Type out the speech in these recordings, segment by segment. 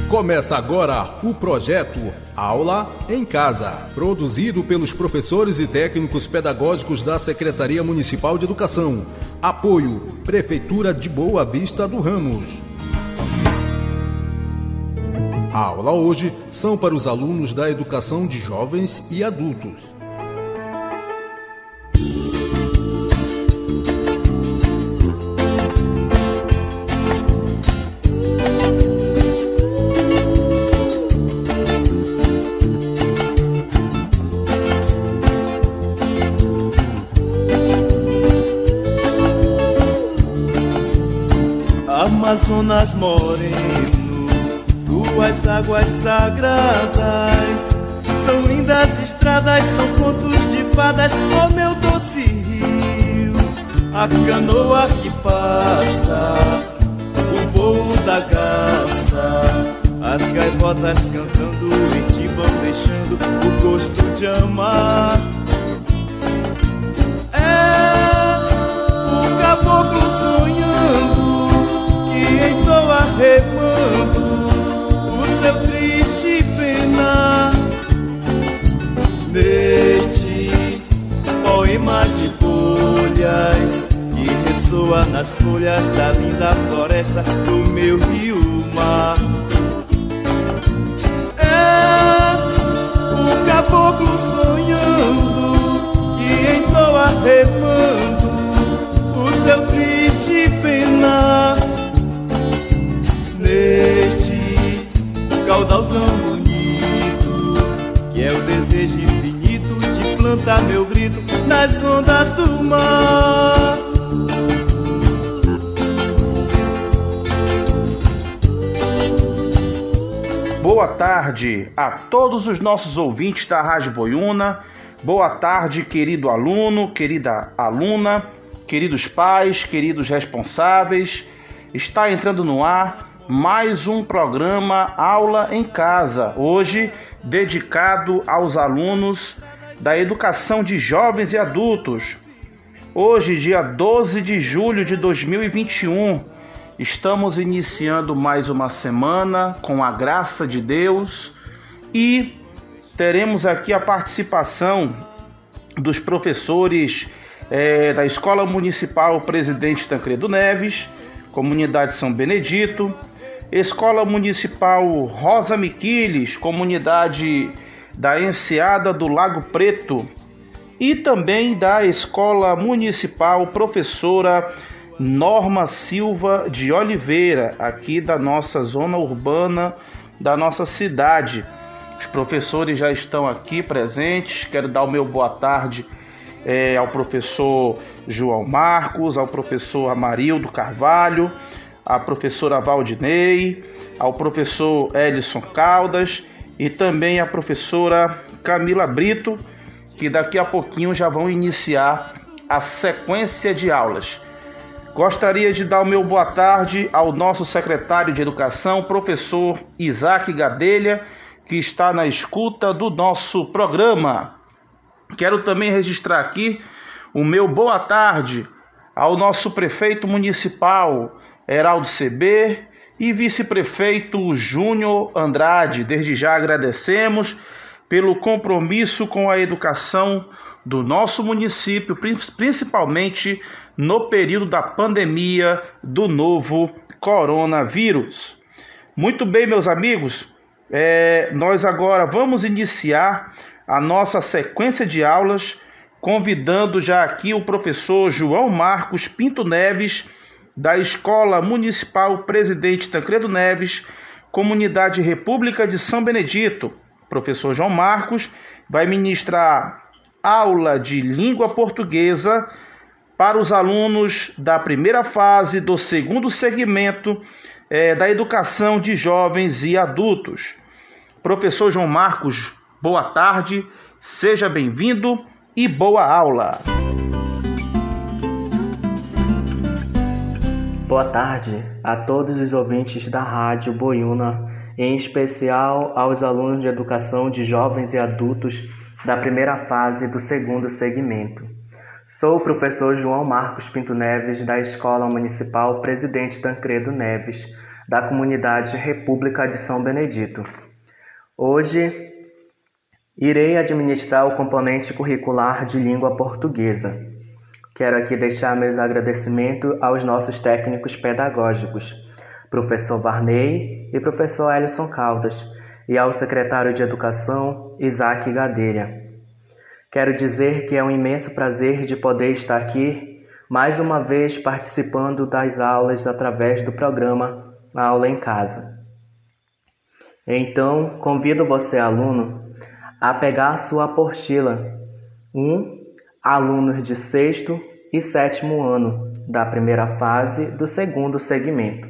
Começa agora o projeto Aula em Casa, produzido pelos professores e técnicos pedagógicos da Secretaria Municipal de Educação. Apoio Prefeitura de Boa Vista do Ramos. A aula hoje são para os alunos da Educação de Jovens e Adultos. Amazonas moreno, tuas águas sagradas, são lindas estradas, são contos de fadas, oh meu doce rio, a canoa que passa, o voo da garça, as gaivotas cantando e te vão deixando o gosto de amar. É o caboclo sonhando, entoa remando o seu triste penar. Neste poema de folhas que ressoa nas folhas da linda floresta do meu rio-mar. É o caboclo sonhando que entoa remando o seu triste penar. Neste caudal tão bonito, que é o desejo infinito de plantar meu grito nas ondas do mar. Boa tarde a todos os nossos ouvintes da Rádio Boiúna. Boa tarde, querido aluno, querida aluna, queridos pais, queridos responsáveis. Está entrando no ar mais um programa Aula em Casa, hoje dedicado aos alunos da Educação de Jovens e Adultos. Hoje, dia 12 de julho de 2021, estamos iniciando mais uma semana com a graça de Deus e teremos aqui a participação dos professores da Escola Municipal Presidente Tancredo Neves, Comunidade São Benedito, Escola Municipal Rosa Miquiles, Comunidade da Enseada do Lago Preto, e também da Escola Municipal Professora Norma Silva de Oliveira, aqui da nossa zona urbana da nossa cidade. Os professores já estão aqui presentes. Quero dar o meu boa tarde ao professor João Marcos, ao professor Amarildo Carvalho, à professora Valdinei, ao professor Edson Caldas e também à professora Camila Brito, que daqui a pouquinho já vão iniciar a sequência de aulas. Gostaria de dar o meu boa tarde ao nosso secretário de Educação, professor Isaac Gadelha, que está na escuta do nosso programa. Quero também registrar aqui o meu boa tarde ao nosso prefeito municipal, Heraldo CB, e vice-prefeito Júnior Andrade. Desde já agradecemos pelo compromisso com a educação do nosso município, principalmente no período da pandemia do novo coronavírus. Muito bem, meus amigos, nós agora vamos iniciar a nossa sequência de aulas, convidando já aqui o professor João Marcos Pinto Neves, da Escola Municipal Presidente Tancredo Neves, Comunidade República de São Benedito. O professor João Marcos vai ministrar aula de língua portuguesa para os alunos da primeira fase do segundo segmento da Educação de Jovens e Adultos. Professor João Marcos, boa tarde, seja bem-vindo e boa aula. Boa tarde a todos os ouvintes da Rádio Boiúna, em especial aos alunos de Educação de Jovens e Adultos da primeira fase do segundo segmento. Sou o professor João Marcos Pinto Neves, da Escola Municipal Presidente Tancredo Neves, da comunidade República de São Benedito. Hoje irei administrar o componente curricular de língua portuguesa. Quero aqui deixar meus agradecimentos aos nossos técnicos pedagógicos, professor Varney e professor Elison Caldas, e ao secretário de Educação, Isaac Gadelha. Quero dizer que é um imenso prazer de poder estar aqui, mais uma vez participando das aulas através do programa Aula em Casa. Então, convido você, aluno, a pegar sua apostila 1, alunos de 6º e 7º ano, da primeira fase do segundo segmento.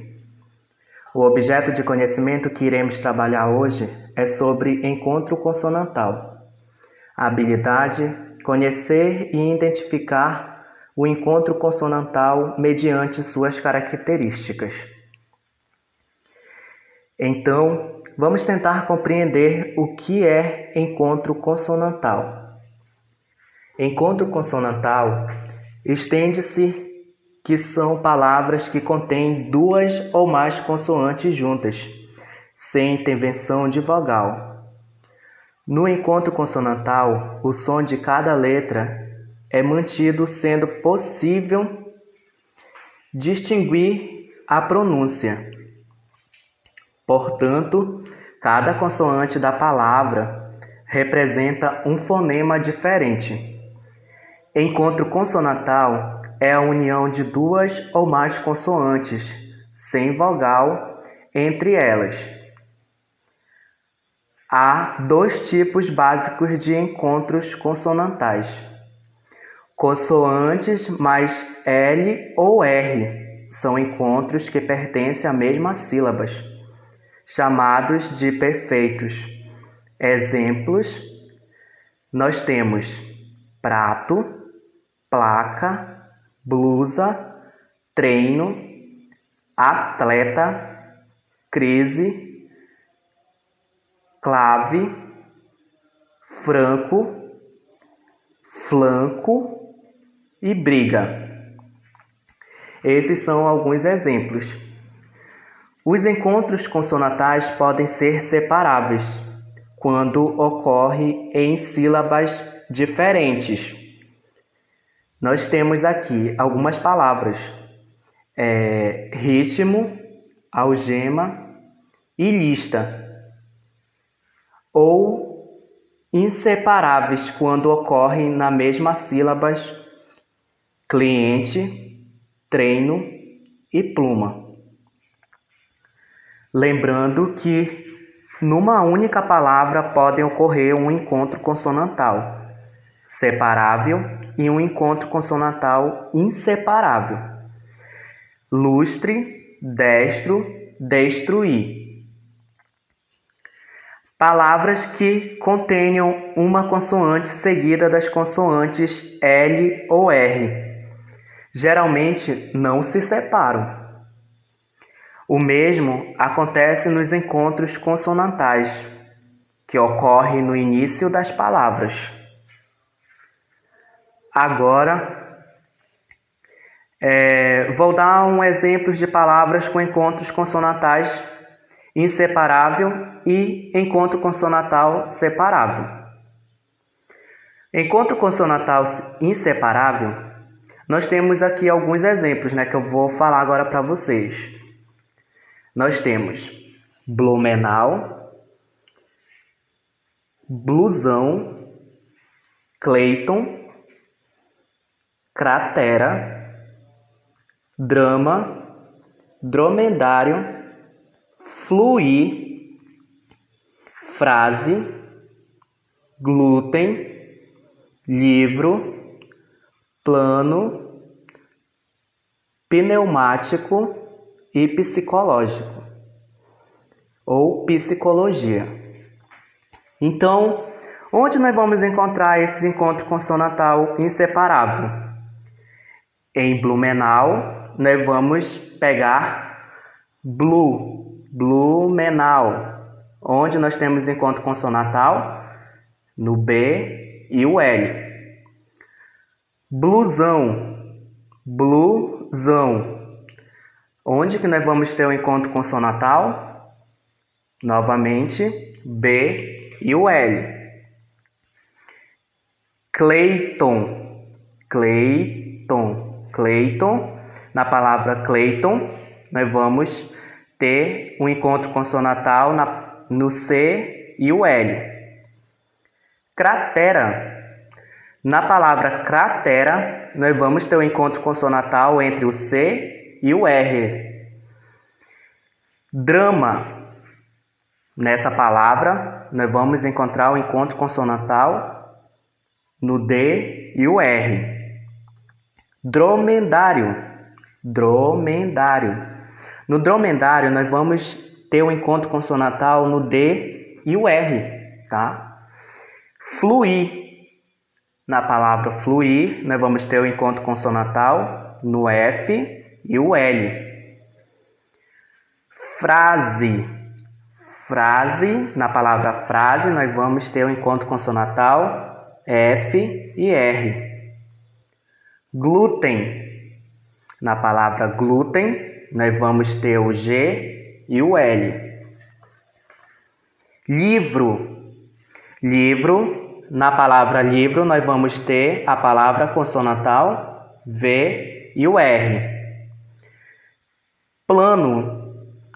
O objeto de conhecimento que iremos trabalhar hoje é sobre encontro consonantal. A habilidade, conhecer e identificar o encontro consonantal mediante suas características. Então, vamos tentar compreender o que é encontro consonantal. Encontro consonantal estende-se que são palavras que contêm 2 ou mais consoantes juntas, sem intervenção de vogal. No encontro consonantal, o som de cada letra é mantido, sendo possível distinguir a pronúncia. Portanto, cada consoante da palavra representa um fonema diferente. Encontro consonantal é a união de 2 ou mais consoantes, sem vogal, entre elas. Há 2 tipos básicos de encontros consonantais. Consoantes mais L ou R são encontros que pertencem à mesma sílabas, chamados de perfeitos. Exemplos: nós temos prato, placa, blusa, treino, atleta, crise, clave, franco, flanco e briga. Esses são alguns exemplos. Os encontros consonantais podem ser separáveis quando ocorre em sílabas diferentes. Nós temos aqui algumas palavras: ritmo, algema e lista. Ou inseparáveis quando ocorrem na mesma sílabas: cliente, treino e pluma. Lembrando que numa única palavra podem ocorrer um encontro consonantal separável e um encontro consonantal inseparável. Lustre, destro, destruir. Palavras que contenham uma consoante seguida das consoantes L ou R geralmente não se separam. O mesmo acontece nos encontros consonantais, que ocorrem no início das palavras. Agora, vou dar um exemplo de palavras com encontros consonantais inseparável e encontro consonantal separável. Encontro consonantal inseparável, nós temos aqui alguns exemplos, que eu vou falar agora para vocês. Nós temos Blumenau, blusão, Cleiton, cratera, drama, dromedário, fluir, frase, glúten, livro, plano, pneumático e psicológico ou psicologia. Então, onde nós vamos encontrar esse encontro consonantal inseparável? Em Blumenau, nós vamos pegar Blumenau. Onde nós temos encontro consonantal? No B e o L. Blusão, blusão. Onde que nós vamos ter o encontro consonantal? Novamente, B e o L. Cleiton, Cleiton, Cleiton. Na palavra Cleiton, nós vamos ter um encontro consonantal no C e o L. Cratera. Na palavra cratera, nós vamos ter um encontro consonantal entre o C e o R. Drama. Nessa palavra, nós vamos encontrar o encontro consonantal no D e o R. Dromedário, dromedário. No dromedário, nós vamos ter um encontro consonantal no D e o R, tá? Fluir. Na palavra fluir, nós vamos ter o encontro consonantal no F e o L. Frase. Frase. Na palavra frase, nós vamos ter o encontro consonantal F e R. Glúten. Na palavra glúten, nós vamos ter o G e o L. Livro. Livro. Na palavra livro, nós vamos ter a palavra consonantal V e o R. Plano.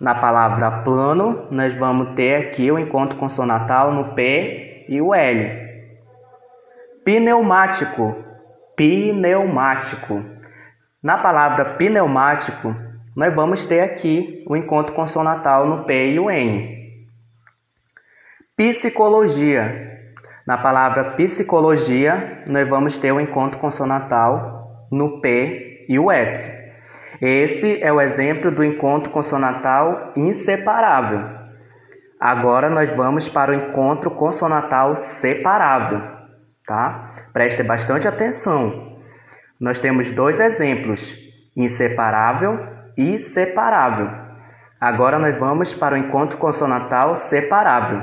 Na palavra plano, nós vamos ter aqui o encontro consonantal no P e o L. Pneumático. Pneumático. Na palavra pneumático, nós vamos ter aqui o encontro consonantal no P e o N. Psicologia. Na palavra psicologia, nós vamos ter o encontro consonantal no P e o S. Esse é o exemplo do encontro consonantal inseparável. Agora nós vamos para o encontro consonantal separável, tá? Preste bastante atenção. Nós temos dois exemplos, inseparável e separável. Agora nós vamos para o encontro consonantal separável.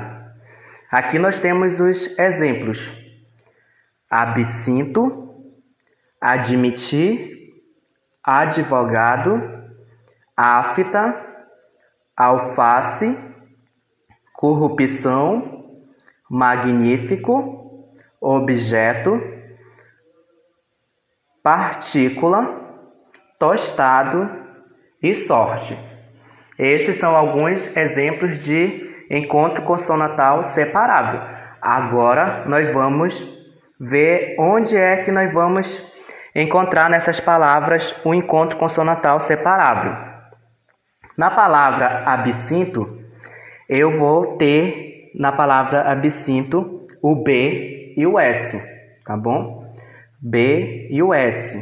Aqui nós temos os exemplos: absinto, admitir, advogado, afta, alface, corrupção, magnífico, objeto, partícula, tostado e sorte. Esses são alguns exemplos de encontro consonantal separável. Agora nós vamos ver onde é que nós vamos encontrar nessas palavras o encontro consonantal separável. Na palavra absinto, eu vou ter na palavra absinto o B e o S, tá bom? B e o S.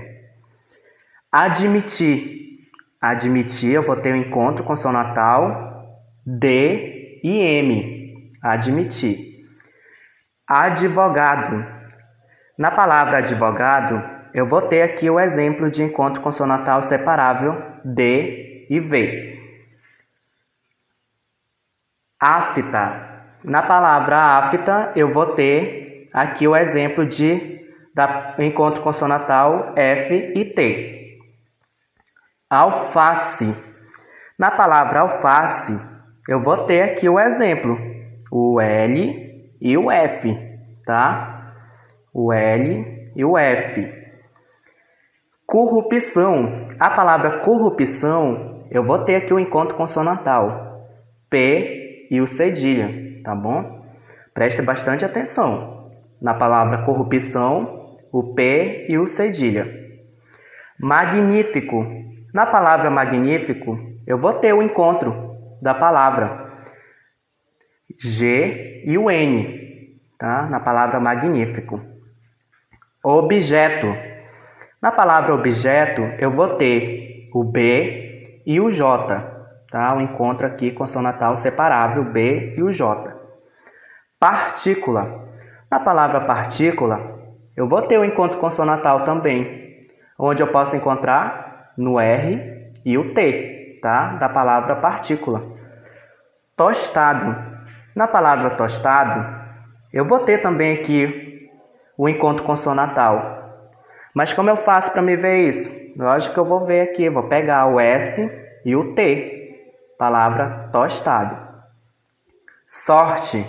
Admitir. Admitir, eu vou ter o encontro consonantal D e M, admitir. Advogado. Na palavra advogado, eu vou ter aqui o exemplo de encontro consonantal separável D e V. Afta. Na palavra afta, eu vou ter aqui o exemplo de encontro consonantal F e T. Alface. Na palavra alface, eu vou ter aqui o exemplo, o L e o F, tá? O L e o F. Corrupção. A palavra corrupção, eu vou ter aqui o encontro consonantal, P e o cedilha, tá bom? Preste bastante atenção. Na palavra corrupção, o P e o cedilha. Magnífico. Na palavra magnífico, eu vou ter o encontro da palavra G e o N, tá? Na palavra magnífico. Objeto. Na palavra objeto, eu vou ter o B e o J, tá? O encontro aqui consonantal separável, B e o J. Partícula. Na palavra partícula, eu vou ter o encontro consonantal também, onde eu posso encontrar no R e o T, tá? Da palavra partícula. Tostado. Na palavra tostado, eu vou ter também aqui o encontro consonantal. Mas como eu faço para me ver isso? Lógico que eu vou ver aqui, vou pegar o S E o T, palavra tostado. Sorte.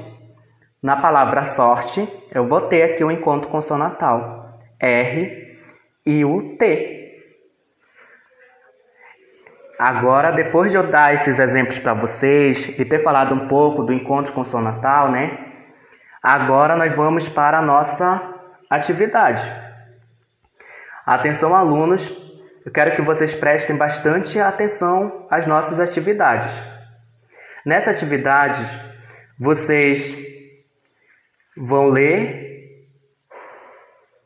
Na palavra sorte, eu vou ter aqui o encontro consonantal. R e o T. Agora, depois de eu dar esses exemplos para vocês e ter falado um pouco do encontro consonantal, né? Agora nós vamos para a nossa atividade. Atenção, alunos, eu quero que vocês prestem bastante atenção às nossas atividades. Nessa atividade, vocês vão ler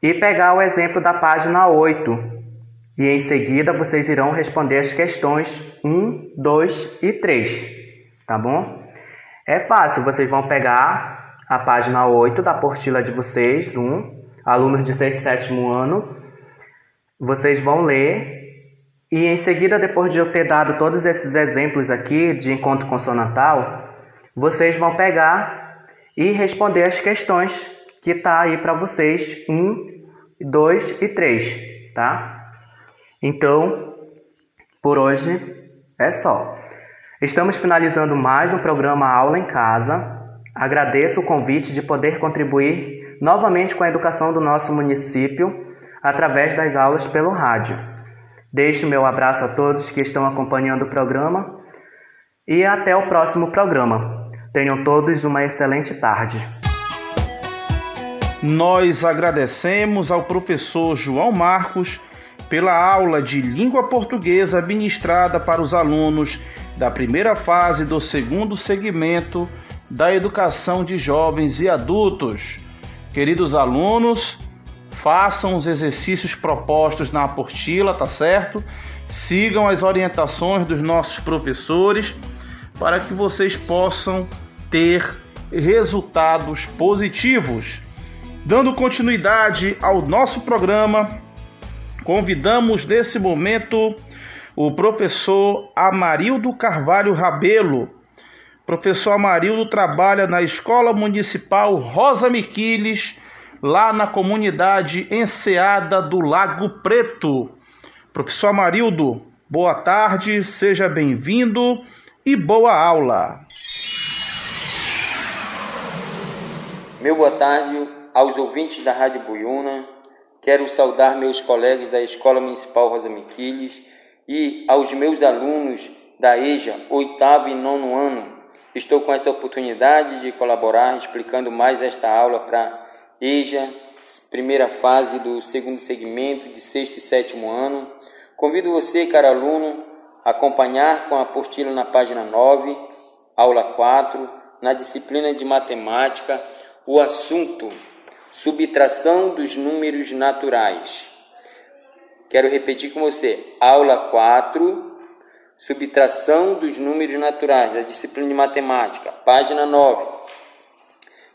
e pegar o exemplo da página 8. E em seguida vocês irão responder as questões 1, 2 e 3, tá bom? É fácil, vocês vão pegar a página 8 da apostila de vocês, alunos de 6º e 7º ano. Vocês vão ler e em seguida, depois de eu ter dado todos esses exemplos aqui de encontro consonantal, vocês vão pegar e responder as questões que está aí para vocês, 1, 2 e 3, tá? Então, por hoje é só. Estamos finalizando mais um programa Aula em Casa. Agradeço o convite de poder contribuir novamente com a educação do nosso município através das aulas pelo rádio. Deixo meu abraço a todos que estão acompanhando o programa e até o próximo programa. Tenham todos uma excelente tarde. Nós agradecemos ao professor João Marcos pela aula de língua portuguesa ministrada para os alunos da primeira fase do 2º segmento da educação de jovens e adultos. Queridos alunos, façam os exercícios propostos na apostila, tá certo? Sigam as orientações dos nossos professores para que vocês possam ter resultados positivos. Dando continuidade ao nosso programa, convidamos nesse momento o professor Amarildo Carvalho Rabelo. Professor Amarildo trabalha na Escola Municipal Rosa Miquiles, lá na comunidade Enseada do Lago Preto. Professor Amarildo, boa tarde, seja bem-vindo e boa aula. Meu boa tarde aos ouvintes da Rádio Boiúna. Quero saudar meus colegas da Escola Municipal Rosa Miquiles e aos meus alunos da EJA, 8º e 9º ano. Estou com essa oportunidade de colaborar explicando mais esta aula para EJA, primeira fase do 2º segmento de 6º e 7º ano. Convido você, caro aluno, a acompanhar com a apostila na página 9, aula 4, na disciplina de matemática, o assunto subtração dos números naturais. Quero repetir com você. Aula 4, subtração dos números naturais, da disciplina de matemática, página 9.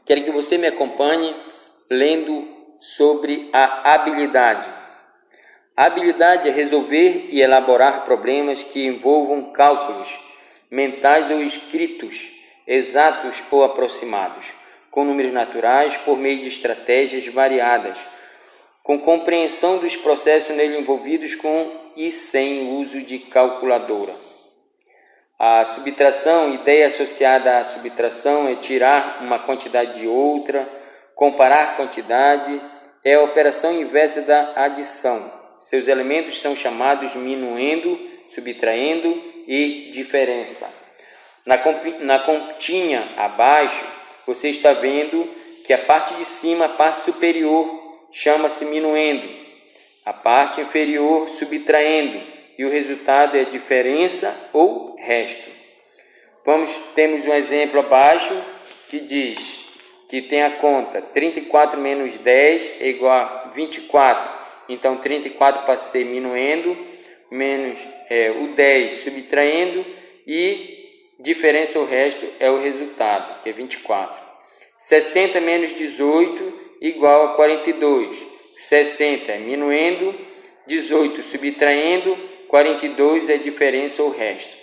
Quero que você me acompanhe lendo sobre a habilidade. A habilidade é resolver e elaborar problemas que envolvam cálculos mentais ou escritos, exatos ou aproximados, com números naturais por meio de estratégias variadas, com compreensão dos processos nele envolvidos com e sem uso de calculadora. A subtração, ideia associada à subtração é tirar uma quantidade de outra, comparar quantidade, é a operação inversa da adição. Seus elementos são chamados minuendo, subtraindo e diferença. Na continha abaixo, você está vendo que a parte de cima, a parte superior, chama-se minuendo, a parte inferior subtraindo, e o resultado é a diferença ou resto. Temos um exemplo abaixo que diz que tem a conta 34 menos 10 é igual a 24. Então 34 passa a ser minuendo, menos o 10 subtraindo e diferença ou resto é o resultado, que é 24. 60 menos 18 igual a 42. 60 é minuendo, 18 subtraindo, 42 é diferença ou resto.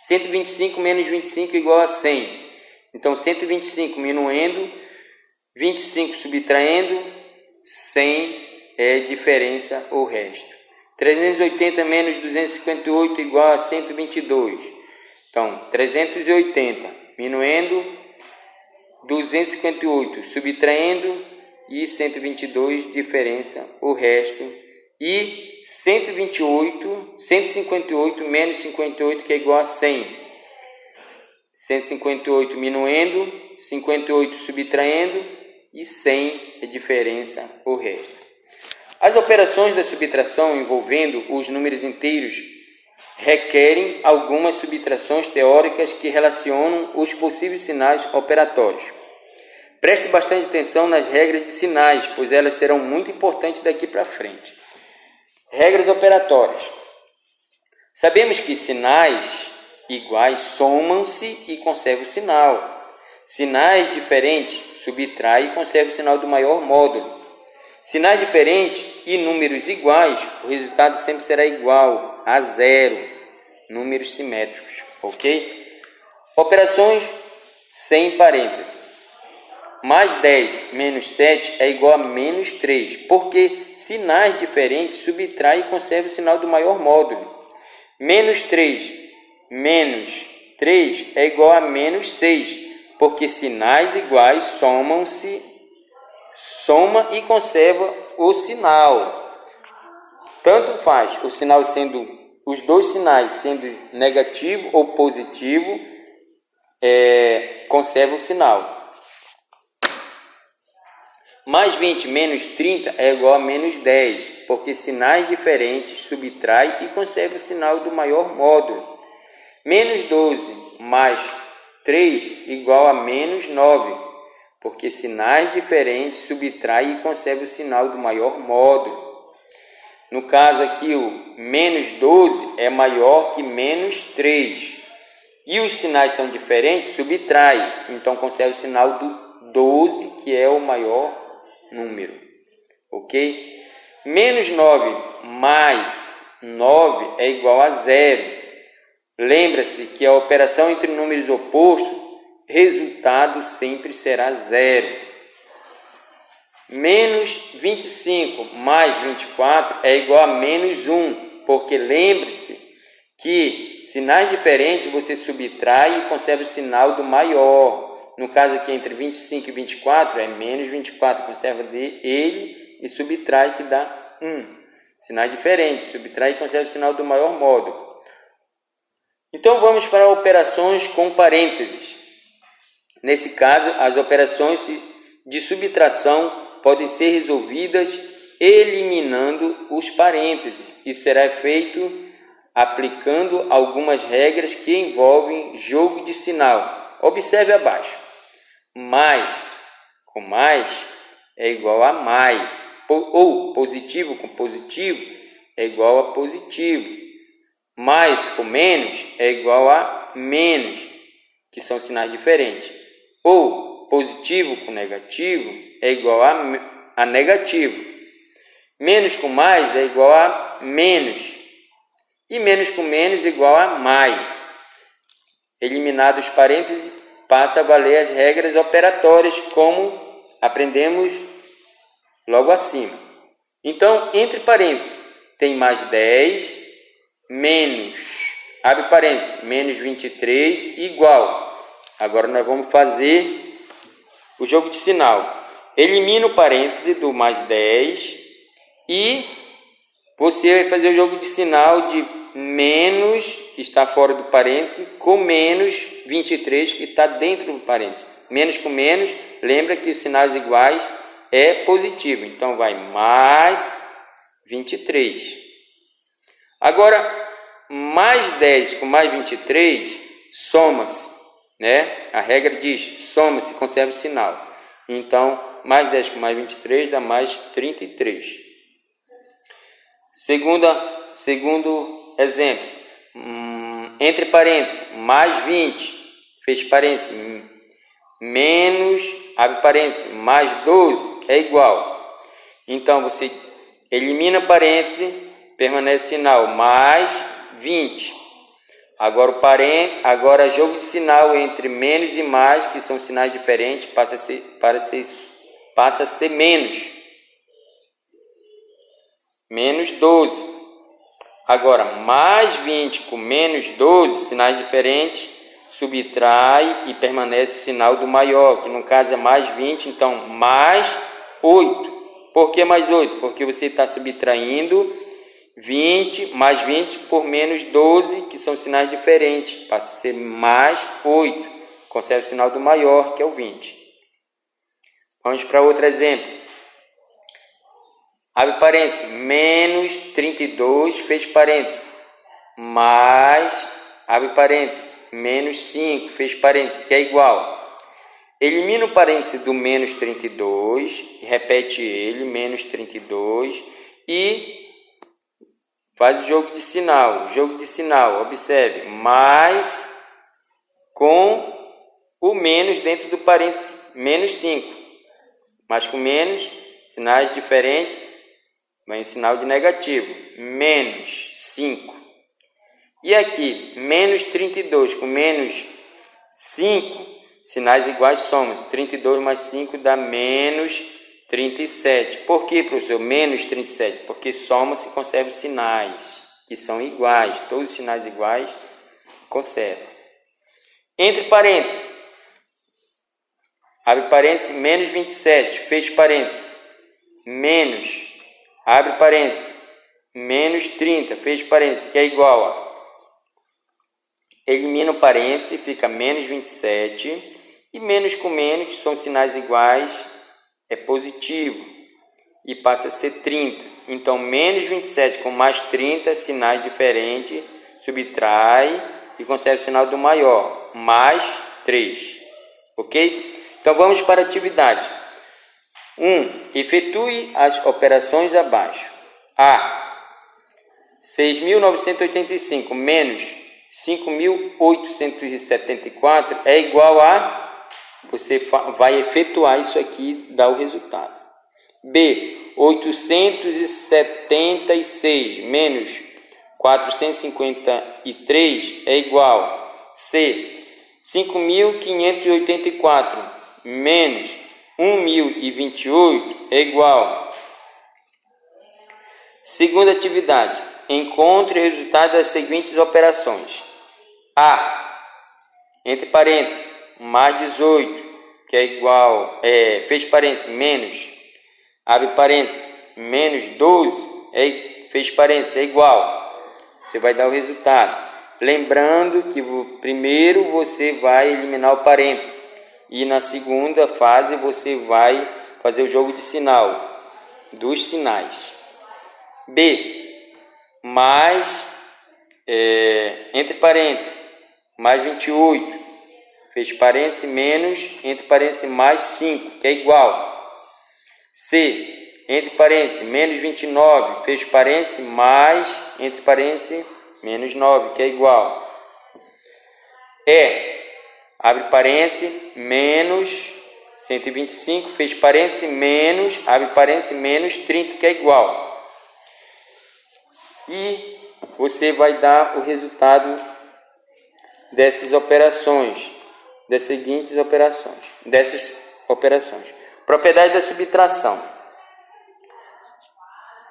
125 menos 25 igual a 100. Então 125 minuendo, 25 subtraindo, 100 é diferença ou resto. 380 menos 258 igual a 122. Então, 380 minuendo, 258 subtraindo e 122 diferença, o resto. E 158 menos 58 que é igual a 100. 158 minuendo, 58 subtraindo e 100 é diferença, o resto. As operações da subtração envolvendo os números inteiros requerem algumas subtrações teóricas que relacionam os possíveis sinais operatórios. Preste bastante atenção nas regras de sinais, pois elas serão muito importantes daqui para frente. Regras operatórias. Sabemos que sinais iguais somam-se e conservam o sinal. Sinais diferentes subtrai e conserva o sinal do maior módulo. Sinais diferentes e números iguais, o resultado sempre será igual a zero. Números simétricos, ok? Operações sem parêntese. Mais 10 menos 7 é igual a menos 3, porque sinais diferentes subtrai e conserva o sinal do maior módulo. Menos 3 menos 3 é igual a menos 6, porque sinais iguais soma e conserva o sinal. Tanto faz os dois sinais sendo negativo ou positivo, conserva o sinal. Mais 20 menos 30 é igual a menos 10, porque sinais diferentes subtrai e conserva o sinal do maior módulo. Menos 12 mais 3 igual a menos 9, porque sinais diferentes subtrai e conserva o sinal do maior módulo. No caso aqui, o menos 12 é maior que menos 3. E os sinais são diferentes, subtrai. Então, conserva o sinal do 12, que é o maior número. Ok? Menos 9 mais 9 é igual a 0. Lembra-se que a operação entre números opostos, resultado sempre será 0. Menos 25 mais 24 é igual a menos 1, porque lembre-se que sinais diferentes você subtrai e conserva o sinal do maior. No caso aqui entre 25 e 24 é menos 24, conserva ele e subtrai que dá 1. Sinais diferentes, subtrai e conserva o sinal do maior módulo. Então vamos para operações com parênteses. Nesse caso, as operações de subtração podem ser resolvidas eliminando os parênteses. Isso será feito aplicando algumas regras que envolvem jogo de sinal. Observe abaixo. Mais com mais é igual a mais. Ou positivo com positivo é igual a positivo. Mais com menos é igual a menos, que são sinais diferentes. Ou positivo com negativo é igual a negativo. Menos com mais é igual a menos. E menos com menos é igual a mais. Eliminados os parênteses, passa a valer as regras operatórias, como aprendemos logo acima. Então, entre parênteses, tem mais 10, menos, abre parênteses, menos 23, igual. Agora nós vamos fazer o jogo de sinal. Elimina o parêntese do mais 10 e você vai fazer o jogo de sinal de menos, que está fora do parêntese, com menos 23, que está dentro do parêntese. Menos com menos, lembra que os sinais iguais é positivo. Então, vai mais 23. Agora, mais 10 com mais 23, soma-se. Né? A regra diz, soma-se, conserva o sinal. Então, mais 10 com mais 23 dá mais 33. Segundo exemplo, entre parênteses, mais 20, fecha parênteses, menos, abre parênteses, mais 12 é igual. Então, você elimina parênteses, permanece o sinal, mais 20. Agora jogo de sinal entre menos e mais, que são sinais diferentes, passa a ser menos. Menos 12. Agora, mais 20 com menos 12, sinais diferentes, subtrai e permanece o sinal do maior, que no caso é mais 20, então mais 8. Por que mais 8? Porque você está subtraindo 20 mais 20 por menos 12, que são sinais diferentes, passa a ser mais 8. Conserva o sinal do maior, que é o 20. Vamos para outro exemplo. Abre parênteses, menos 32, fecha parênteses, mais, abre parênteses, menos 5, fecha parênteses, que é igual. Elimina o parêntese do menos 32, repete ele, menos 32, e faz o jogo de sinal. Jogo de sinal, observe, mais com o menos dentro do parêntese, menos 5. Mais com menos, sinais diferentes, vem o sinal de negativo, menos 5. E aqui, menos 32 com menos 5, sinais iguais somos. 32 mais 5 dá menos 37. Por que, professor? Menos 37. Porque soma-se e conserva os sinais, que são iguais. Todos os sinais iguais conserva. Entre parênteses. Abre parênteses, menos 27. Fecha parênteses. Menos. Abre parênteses. Menos 30. Fecha parênteses, que é igual a... Elimina o parêntese, fica menos 27. E menos com menos, são sinais iguais, é positivo. E passa a ser 30. Então, menos 27 com mais 30, sinais diferentes, subtrai e conserva o sinal do maior. Mais 3. Ok? Então, vamos para a atividade. 1. Efetue as operações abaixo. A. 6.985 menos 5.874 é igual a... Você vai efetuar isso aqui, dá o resultado. B. 876 menos 453 é igual. C. 5.584 menos 1.028 é igual. Segunda atividade. Encontre o resultado das seguintes operações. A. Entre parênteses, mais 18, que é igual, fecha parênteses, menos, abre parênteses, menos 12, fecha parênteses, é igual. Você vai dar o resultado. Lembrando que primeiro você vai eliminar o parênteses e na segunda fase você vai fazer o jogo de sinal, dos sinais. B, mais, entre parênteses, mais 28, fecha parênteses, menos, entre parênteses, mais 5, que é igual. C, entre parênteses, menos 29, fecha parênteses, mais, entre parênteses, menos 9, que é igual. E, abre parênteses, menos 125, fecha parênteses, menos, abre parênteses, menos 30, que é igual. E você vai dar o resultado dessas operações, dessas operações. Propriedade da subtração.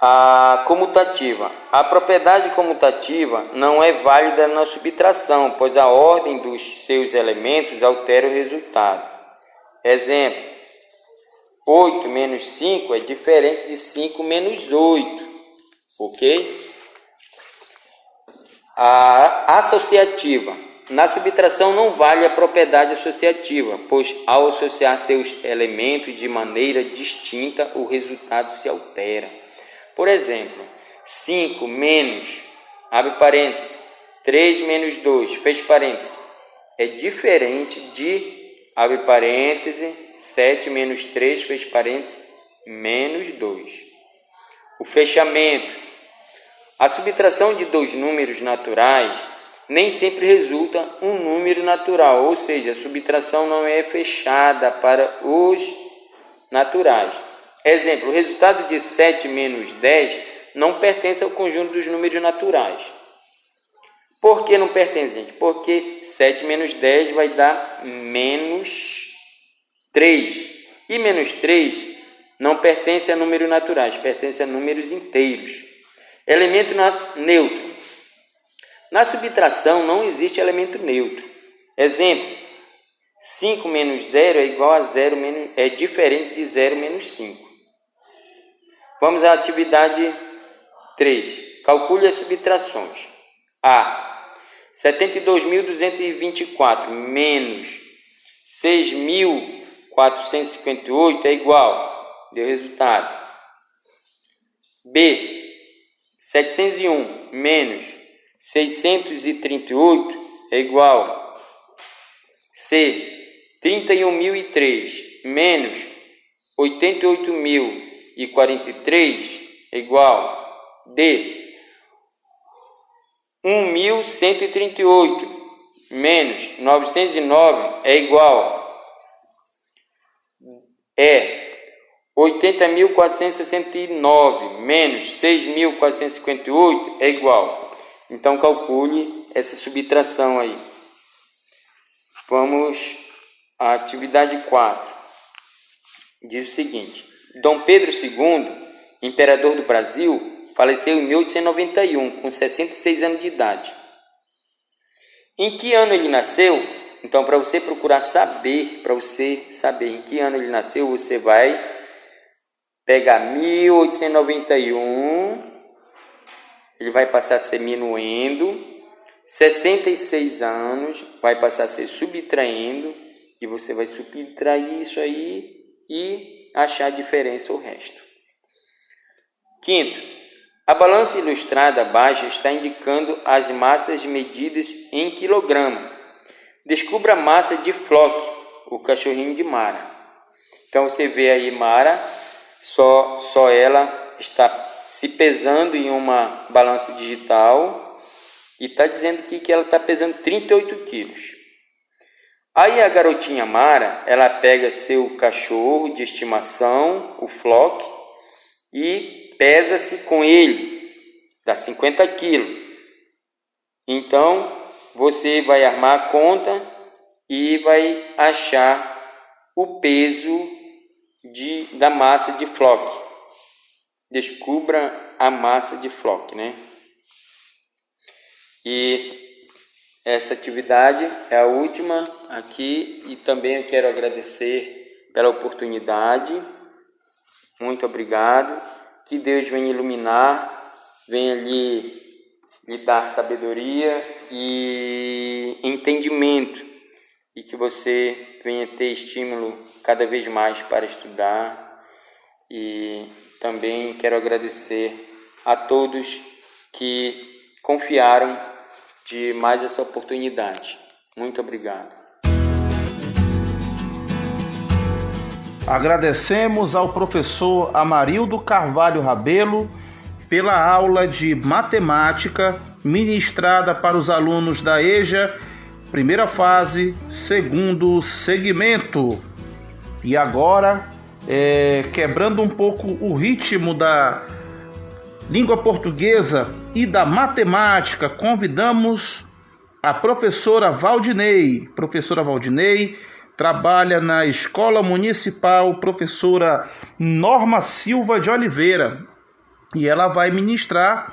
A comutativa. A propriedade comutativa não é válida na subtração, pois a ordem dos seus elementos altera o resultado. Exemplo: 8 menos 5 é diferente de 5 menos 8. Ok? A associativa. Na subtração não vale a propriedade associativa, pois ao associar seus elementos de maneira distinta, o resultado se altera. Por exemplo, 5 menos, abre parênteses, 3 menos 2, fecha parênteses, é diferente de, abre parênteses, 7 menos 3, fecha parênteses, menos 2. O fechamento. A subtração de dois números naturais nem sempre resulta um número natural, ou seja, a subtração não é fechada para os naturais. Exemplo, o resultado de 7 menos 10 não pertence ao conjunto dos números naturais. Por que não pertence, gente? Porque 7 menos 10 vai dar menos 3. E menos 3 não pertence a números naturais, pertence a números inteiros. Elemento neutro. Na subtração não existe elemento neutro. Exemplo: 5 menos 0 é igual a 0 menos, é diferente de 0 menos 5. Vamos à atividade 3. Calcule as subtrações. A. 72.224 menos 6.458 é igual. Deu resultado. B. 701 menos 638 é igual. C. 31.003 menos 88.043 é igual. D. 1.138 menos 909 é igual. E. 80.469 menos 6.458 é igual. Então calcule essa subtração aí. Vamos à atividade 4. Diz o seguinte: Dom Pedro II, imperador do Brasil, faleceu em 1891, com 66 anos de idade. Em que ano ele nasceu? Então, para você procurar saber, em que ano ele nasceu, você vai pegar 1891, ele vai passar a ser minuendo, 66 anos, vai passar a ser subtraindo, e você vai subtrair isso aí e achar a diferença, o resto. Quinto, a balança ilustrada abaixo está indicando as massas medidas em quilograma. Descubra a massa de Flock, o cachorrinho de Mara. Então você vê aí Mara, só ela está se pesando em uma balança digital e está dizendo aqui que ela está pesando 38 quilos. Aí a garotinha Mara, ela pega seu cachorro de estimação, o Flock, e pesa-se com ele, dá 50 quilos. Então, você vai armar a conta e vai achar o peso da massa de Flock. Descubra a massa de Flock, né? E essa atividade é a última aqui, e também eu quero agradecer pela oportunidade. Muito obrigado. Que Deus venha iluminar, venha lhe dar sabedoria e entendimento, e que você venha ter estímulo cada vez mais para estudar. E também quero agradecer a todos que confiaram de mais essa oportunidade. Muito obrigado. Agradecemos ao professor Amarildo Carvalho Rabelo pela aula de matemática ministrada para os alunos da EJA, primeira fase, segundo segmento. E agora, quebrando um pouco o ritmo da língua portuguesa e da matemática, convidamos a professora Valdinei. Professora Valdinei trabalha na Escola Municipal Professora Norma Silva de Oliveira, e ela vai ministrar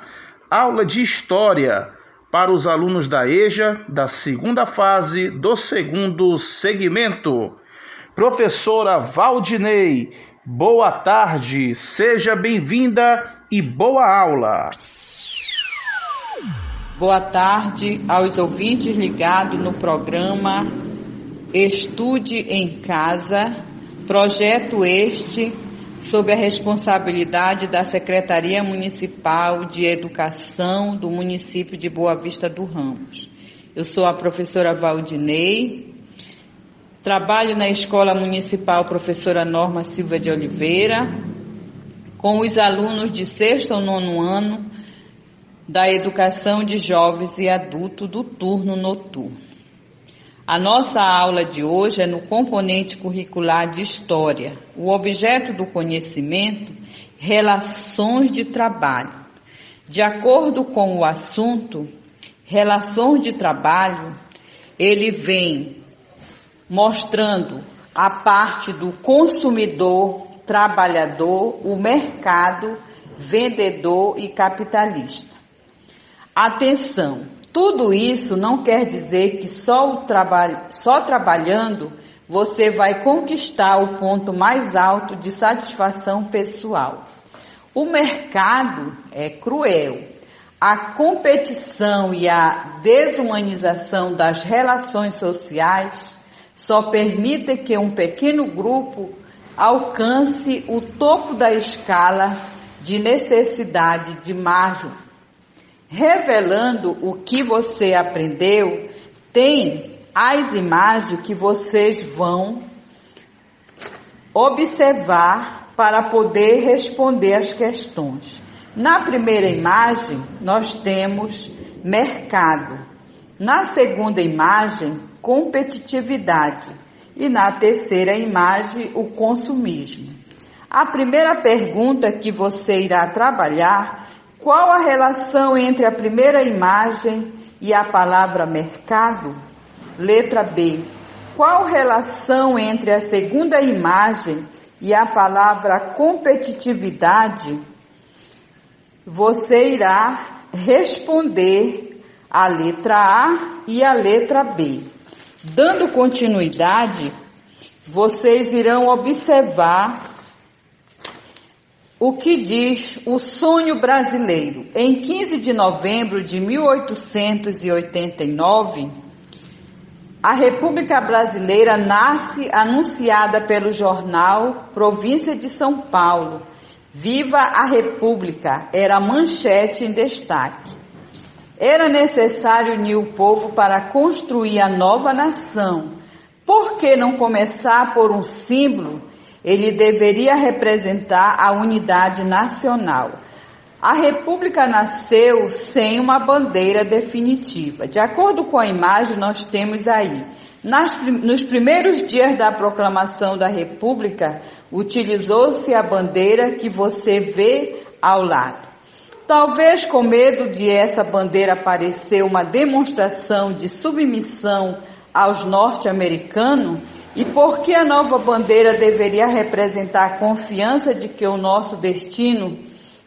aula de História para os alunos da EJA, da segunda fase do segundo segmento. Professora Valdinei, boa tarde, seja bem-vinda e boa aula. Boa tarde aos ouvintes ligados no programa Estude em Casa, projeto este sob a responsabilidade da Secretaria Municipal de Educação do município de Boa Vista do Ramos. Eu sou a professora Valdinei, trabalho na Escola Municipal Professora Norma Silva de Oliveira, com os alunos de 6º ao 9º ano da Educação de Jovens e Adultos do turno noturno. A nossa aula de hoje é no componente curricular de História. O objeto do conhecimento, relações de trabalho. De acordo com o assunto, relações de trabalho, ele vem mostrando a parte do consumidor, trabalhador, o mercado vendedor e capitalista. Atenção, tudo isso não quer dizer que só trabalhando você vai conquistar o ponto mais alto de satisfação pessoal. O mercado é cruel. A competição e a desumanização das relações sociais só permitem que um pequeno grupo alcance o topo da escala de necessidade de margem. Revelando o que você aprendeu, tem as imagens que vocês vão observar para poder responder as questões. Na primeira imagem, nós temos mercado. Na segunda imagem, competitividade. E na terceira imagem, o consumismo. A primeira pergunta que você irá trabalhar: qual a relação entre a primeira imagem e a palavra mercado? Letra B. Qual relação entre a segunda imagem e a palavra competitividade? Você irá responder a letra A e a letra B. Dando continuidade, vocês irão observar o que diz o sonho brasileiro. Em 15 de novembro de 1889, a República Brasileira nasce, anunciada pelo jornal Província de São Paulo. Viva a República, era a manchete em destaque. Era necessário unir o povo para construir a nova nação. Por que não começar por um símbolo? Ele deveria representar a unidade nacional. A República nasceu sem uma bandeira definitiva. De acordo com a imagem, nós temos aí, nos primeiros dias da proclamação da República, utilizou-se a bandeira que você vê ao lado. Talvez com medo de essa bandeira parecer uma demonstração de submissão aos norte-americanos, e porque a nova bandeira deveria representar a confiança de que o nosso destino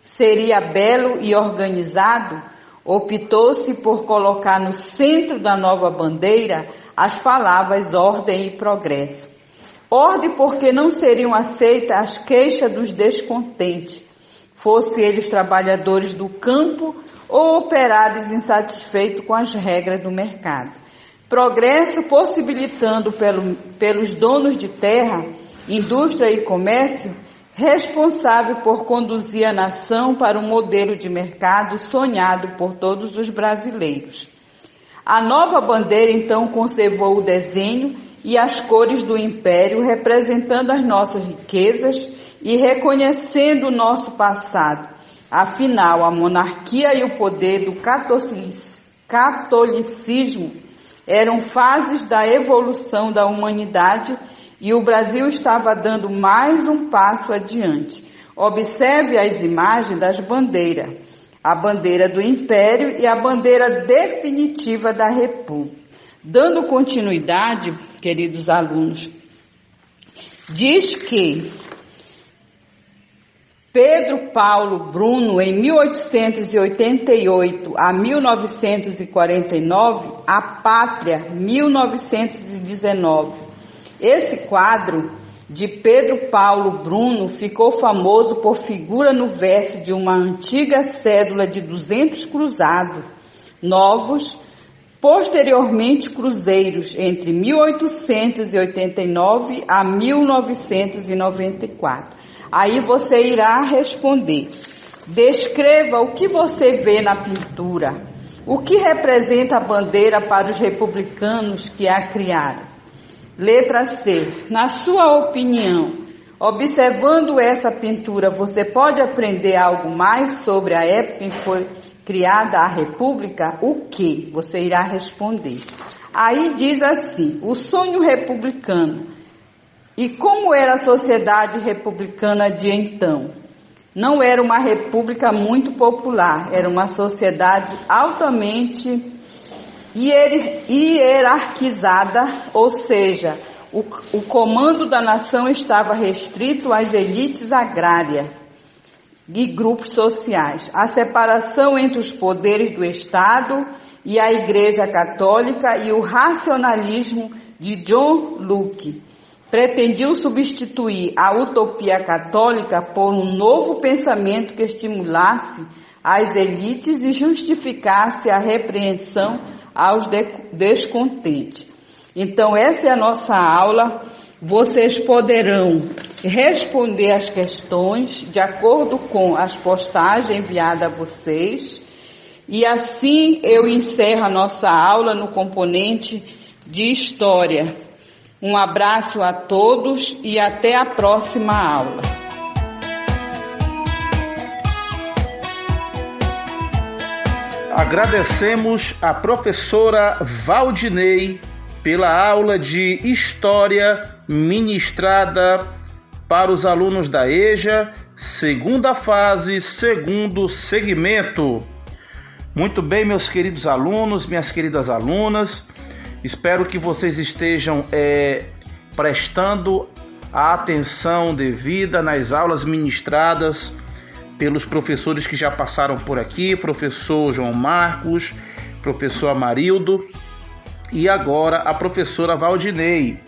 seria belo e organizado, optou-se por colocar no centro da nova bandeira as palavras ordem e progresso. Ordem porque não seriam aceitas as queixas dos descontentes, fossem eles trabalhadores do campo ou operários insatisfeitos com as regras do mercado. Progresso possibilitando pelos donos de terra, indústria e comércio, responsável por conduzir a nação para um modelo de mercado sonhado por todos os brasileiros. A nova bandeira, então, conservou o desenho e as cores do Império, representando as nossas riquezas e reconhecendo o nosso passado. Afinal, a monarquia e o poder do catolicismo eram fases da evolução da humanidade e o Brasil estava dando mais um passo adiante. Observe as imagens das bandeiras, a bandeira do Império e a bandeira definitiva da República. Dando continuidade, queridos alunos, diz que Pedro Paulo Bruno, em 1888 a 1949, A Pátria, 1919. Esse quadro de Pedro Paulo Bruno ficou famoso por figura no verso de uma antiga cédula de 200 cruzados novos, posteriormente cruzeiros, entre 1889 a 1994. Aí você irá responder. Descreva o que você vê na pintura. O que representa a bandeira para os republicanos que a criaram? Letra C. Na sua opinião, observando essa pintura, você pode aprender algo mais sobre a época em que foi criada a República? O que? Você irá responder. Aí diz assim: o sonho republicano. E como era a sociedade republicana de então? Não era uma república muito popular, era uma sociedade altamente hierarquizada, ou seja, o comando da nação estava restrito às elites agrárias. e grupos sociais, a separação entre os poderes do Estado e a Igreja Católica e o racionalismo de John Locke. Pretendiam substituir a utopia católica por um novo pensamento que estimulasse as elites e justificasse a repreensão aos descontentes. Então, essa é a nossa aula. Vocês poderão responder as questões de acordo com as postagens enviadas a vocês. E assim eu encerro a nossa aula no componente de História. Um abraço a todos e até a próxima aula. Agradecemos a professora Valdinei pela aula de História ministrada para os alunos da EJA, segunda fase, segundo segmento. Muito bem, meus queridos alunos, minhas queridas alunas, espero que vocês estejam prestando a atenção devida nas aulas ministradas pelos professores que já passaram por aqui, professor João Marcos, professor Amarildo e agora a professora Valdinei.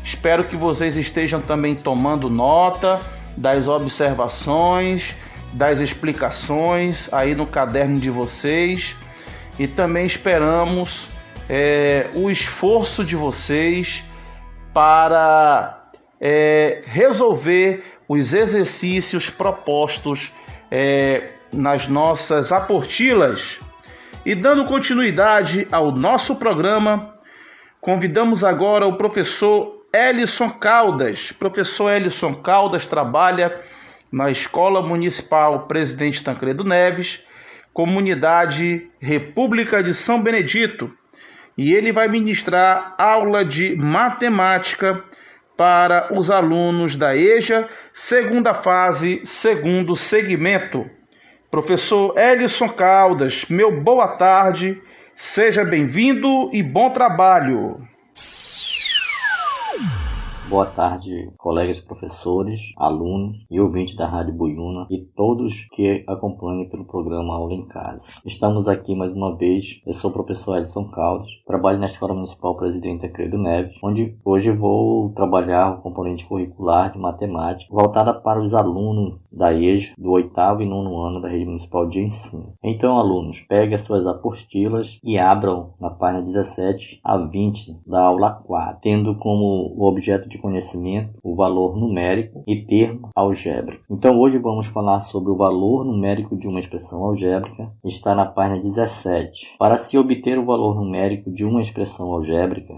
Espero que vocês estejam também tomando nota das observações, das explicações aí no caderno de vocês e também esperamos o esforço de vocês para resolver os exercícios propostos nas nossas apostilas. E dando continuidade ao nosso programa, convidamos agora o professor Elison Caldas. Professor Elison Caldas trabalha na Escola Municipal Presidente Tancredo Neves, Comunidade República de São Benedito, e ele vai ministrar aula de matemática para os alunos da EJA, segunda fase, segundo segmento. Professor Elison Caldas, meu boa tarde, seja bem-vindo e bom trabalho. Boa tarde, colegas professores, alunos e ouvintes da Rádio Boiúna e todos que acompanham pelo programa Aula em Casa. Estamos aqui mais uma vez, eu sou o professor Elison Caldas, trabalho na Escola Municipal Presidente Tancredo Neves, onde hoje vou trabalhar o componente curricular de matemática voltada para os alunos da EJA, do 8º e 9º ano da Rede Municipal de Ensino. Então, alunos, peguem as suas apostilas e abram na página 17 a 20 da aula 4, tendo como o objeto de conhecimento o valor numérico e termo algébrico. Então hoje vamos falar sobre o valor numérico de uma expressão algébrica, está na página 17. Para se obter o valor numérico de uma expressão algébrica,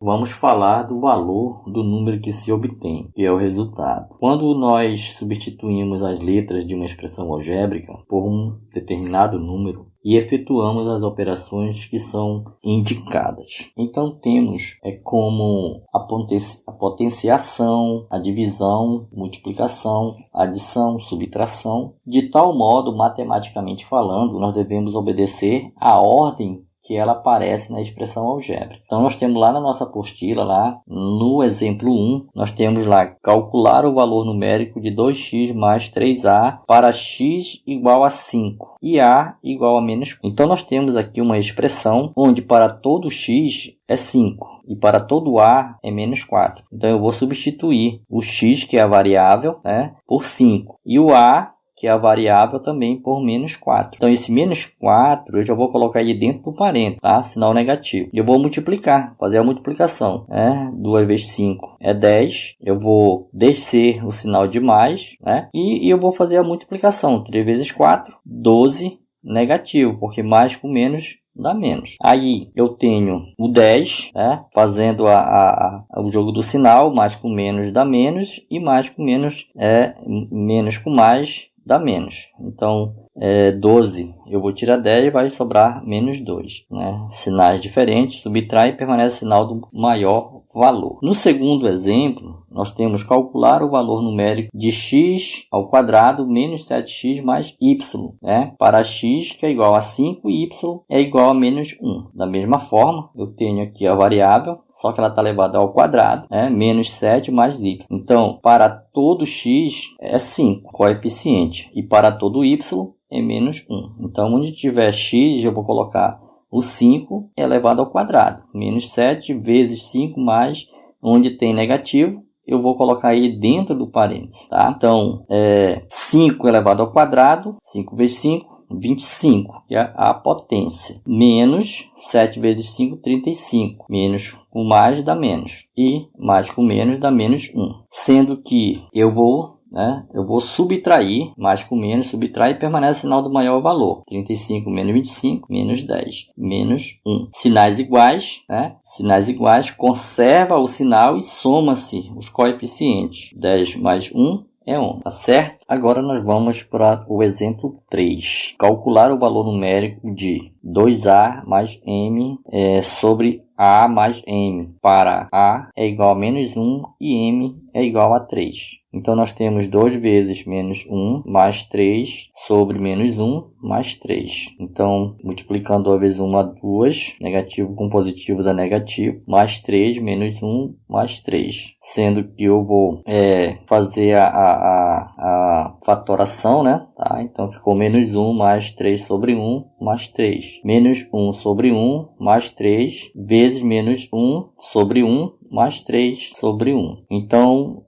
vamos falar do valor do número que se obtém, que é o resultado. Quando nós substituímos as letras de uma expressão algébrica por um determinado número, e efetuamos as operações que são indicadas. Então temos como a potenciação, a divisão, multiplicação, adição, subtração. De tal modo, matematicamente falando, nós devemos obedecer à ordem que ela aparece na expressão algébrica. Então nós temos lá na nossa apostila, lá no exemplo 1, nós temos lá calcular o valor numérico de 2x mais 3a para x igual a 5 e a igual a menos 4. Então nós temos aqui uma expressão onde para todo x é 5 e para todo a é menos 4. Então eu vou substituir o x, que é a variável, por 5 e o a, que é a variável, também por menos 4. Então esse menos 4 eu já vou colocar ele dentro do parênteses, tá? Sinal negativo. E eu vou multiplicar, fazer a multiplicação. 2 vezes 5 é 10. Eu vou descer o sinal de mais, e eu vou fazer a multiplicação. 3 vezes 4, 12, negativo, porque mais com menos dá menos. Aí eu tenho o 10, fazendo o jogo do sinal, mais com menos dá menos, e mais com menos menos com mais dá menos. Então 12 eu vou tirar 10 e vai sobrar menos 2. Né? Sinais diferentes, subtrai e permanece sinal do maior valor. No segundo exemplo, nós temos calcular o valor numérico de x ao quadrado menos 7x mais y, né? Para x, que é igual a 5, e y é igual a menos 1. Da mesma forma, eu tenho aqui a variável, só que ela está elevada ao quadrado, né? Menos 7 mais y. Então, para todo x é 5, coeficiente, e para todo y é menos 1. Então, onde tiver x, eu vou colocar o 5 elevado ao quadrado. Menos 7 vezes 5 mais, onde tem negativo, eu vou colocar ele dentro do parênteses. Tá? Então, 5 elevado ao quadrado, 5 vezes 5, 25, que é a potência. Menos 7 vezes 5, 35. Menos com mais dá menos. E mais com menos dá menos 1. Sendo que eu vou subtrair, mais com menos, subtrai e permanece o sinal do maior valor. 35 menos 25, menos 10, menos 1. Sinais iguais, né? Sinais iguais, conserva o sinal e soma-se os coeficientes. 10 mais 1 é 1, tá certo? Agora nós vamos para o exemplo 3. Calcular o valor numérico de 2A mais M sobre A mais M para A é igual a menos 1 e M é igual a 3. Então, nós temos 2 vezes menos 1 mais 3 sobre menos 1 mais 3. Então, multiplicando 2 vezes 1 a 2, negativo com positivo dá negativo, mais 3 menos 1 mais 3. Sendo que eu vou fazer a fatoração, né? Tá? Então, ficou menos 1 mais 3 sobre 1 mais 3. Menos 1 sobre 1 mais 3 vezes menos 1 sobre 1 mais 3 sobre 1. Então,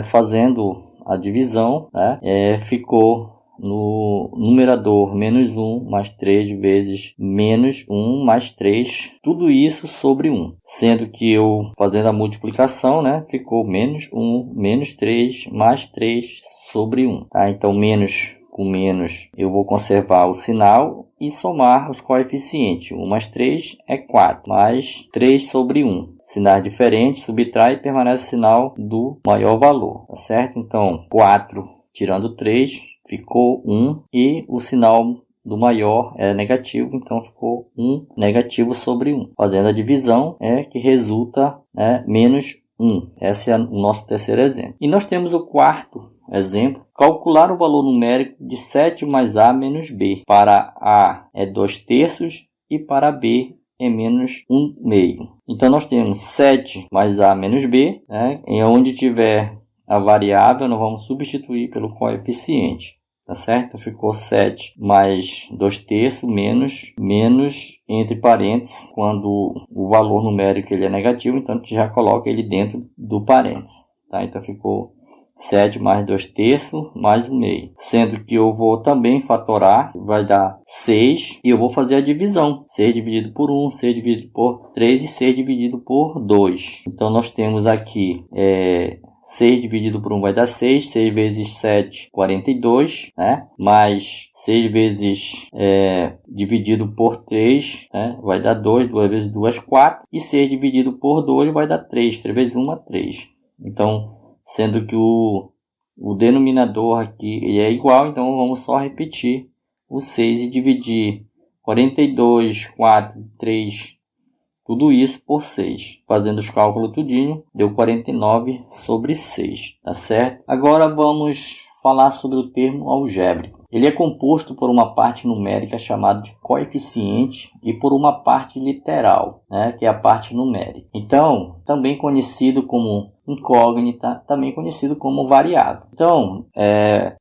fazendo a divisão, né, ficou no numerador menos 1 mais 3 vezes menos 1 mais 3, tudo isso sobre 1. Sendo que eu, fazendo a multiplicação, né, ficou menos 1 menos 3 mais 3 sobre 1. Tá? Então, menos com menos, eu vou conservar o sinal e somar os coeficientes. 1 mais 3 é 4, mais 3 sobre 1. Sinais diferentes, subtrai e permanece o sinal do maior valor, tá certo? Então, 4 tirando 3, ficou 1 e o sinal do maior é negativo, então ficou 1 negativo sobre 1. Fazendo a divisão, que resulta menos 1. Esse é o nosso terceiro exemplo. E nós temos o quarto exemplo. Calcular o valor numérico de 7 mais A menos B. Para A é 2/3 e para B é menos 1/2. Então, nós temos 7 mais A menos B. Em onde tiver a variável, nós vamos substituir pelo coeficiente. Tá certo? Ficou 7 mais 2/3 menos entre parênteses, quando o valor numérico ele é negativo, então a gente já coloca ele dentro do parênteses. Tá? Então ficou 7 mais 2/3 mais 1/2. Sendo que eu vou também fatorar, vai dar 6, e eu vou fazer a divisão. 6 dividido por 1, 6 dividido por 3 e 6 dividido por 2. Então nós temos aqui 6 dividido por 1 vai dar 6, 6 vezes 7, 42, né? Mais 6 vezes dividido por 3, né? Vai dar 2, 2 vezes 2, 4, e 6 dividido por 2 vai dar 3, 3 vezes 1 é 3. Então, sendo que o denominador aqui ele é igual, então vamos só repetir o 6 e dividir 42, 4, 3, tudo isso por 6. Fazendo os cálculos tudinho, deu 49 sobre 6, tá certo? Agora vamos falar sobre o termo algébrico. Ele é composto por uma parte numérica chamada de coeficiente e por uma parte literal, né, que é a parte numérica. Então, também conhecido como incógnita, também conhecido como variável. Então,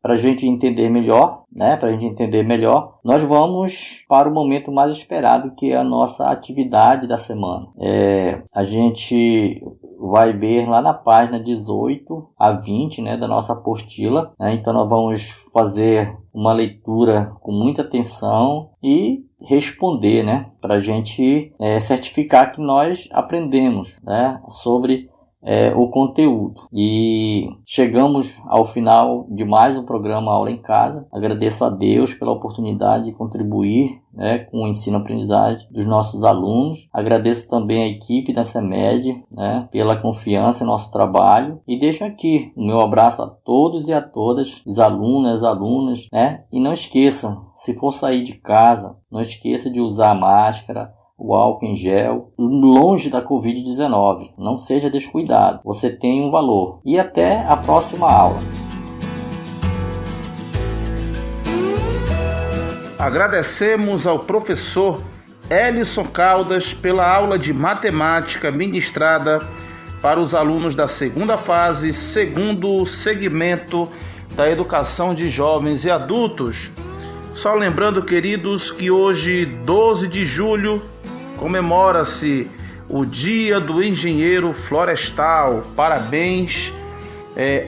para a gente entender melhor, nós vamos para o momento mais esperado, que é a nossa atividade da semana. A gente vai ver lá na página 18 a 20, né, da nossa apostila, né? Então nós vamos fazer uma leitura com muita atenção e responder, né, para a gente certificar que nós aprendemos, né, sobre o conteúdo. E chegamos ao final de mais um programa Aula em Casa. Agradeço a Deus pela oportunidade de contribuir, né, com o ensino-aprendizagem dos nossos alunos. Agradeço também a equipe da CEMED, né, pela confiança em nosso trabalho. E deixo aqui o meu abraço a todos e a todas, os alunos, as alunas, né? E não esqueçam, Se for sair de casa, não esqueça de usar a máscara, o álcool em gel, longe da Covid-19. Não seja descuidado, você tem um valor. E até a próxima aula. Agradecemos ao professor Elison Caldas pela aula de matemática ministrada para os alunos da segunda fase, segundo segmento da educação de jovens e adultos. Só lembrando, queridos, que hoje, 12 de julho, comemora-se o Dia do Engenheiro Florestal. Parabéns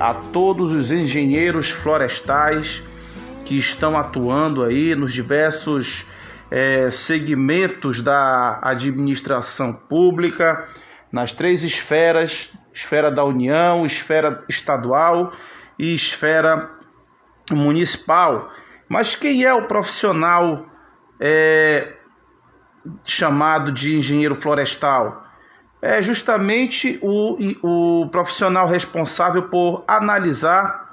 a todos os engenheiros florestais que estão atuando aí nos diversos segmentos da administração pública, nas 3 esferas: esfera da União, esfera estadual e esfera municipal. Mas quem é o profissional chamado de engenheiro florestal? É justamente o profissional responsável por analisar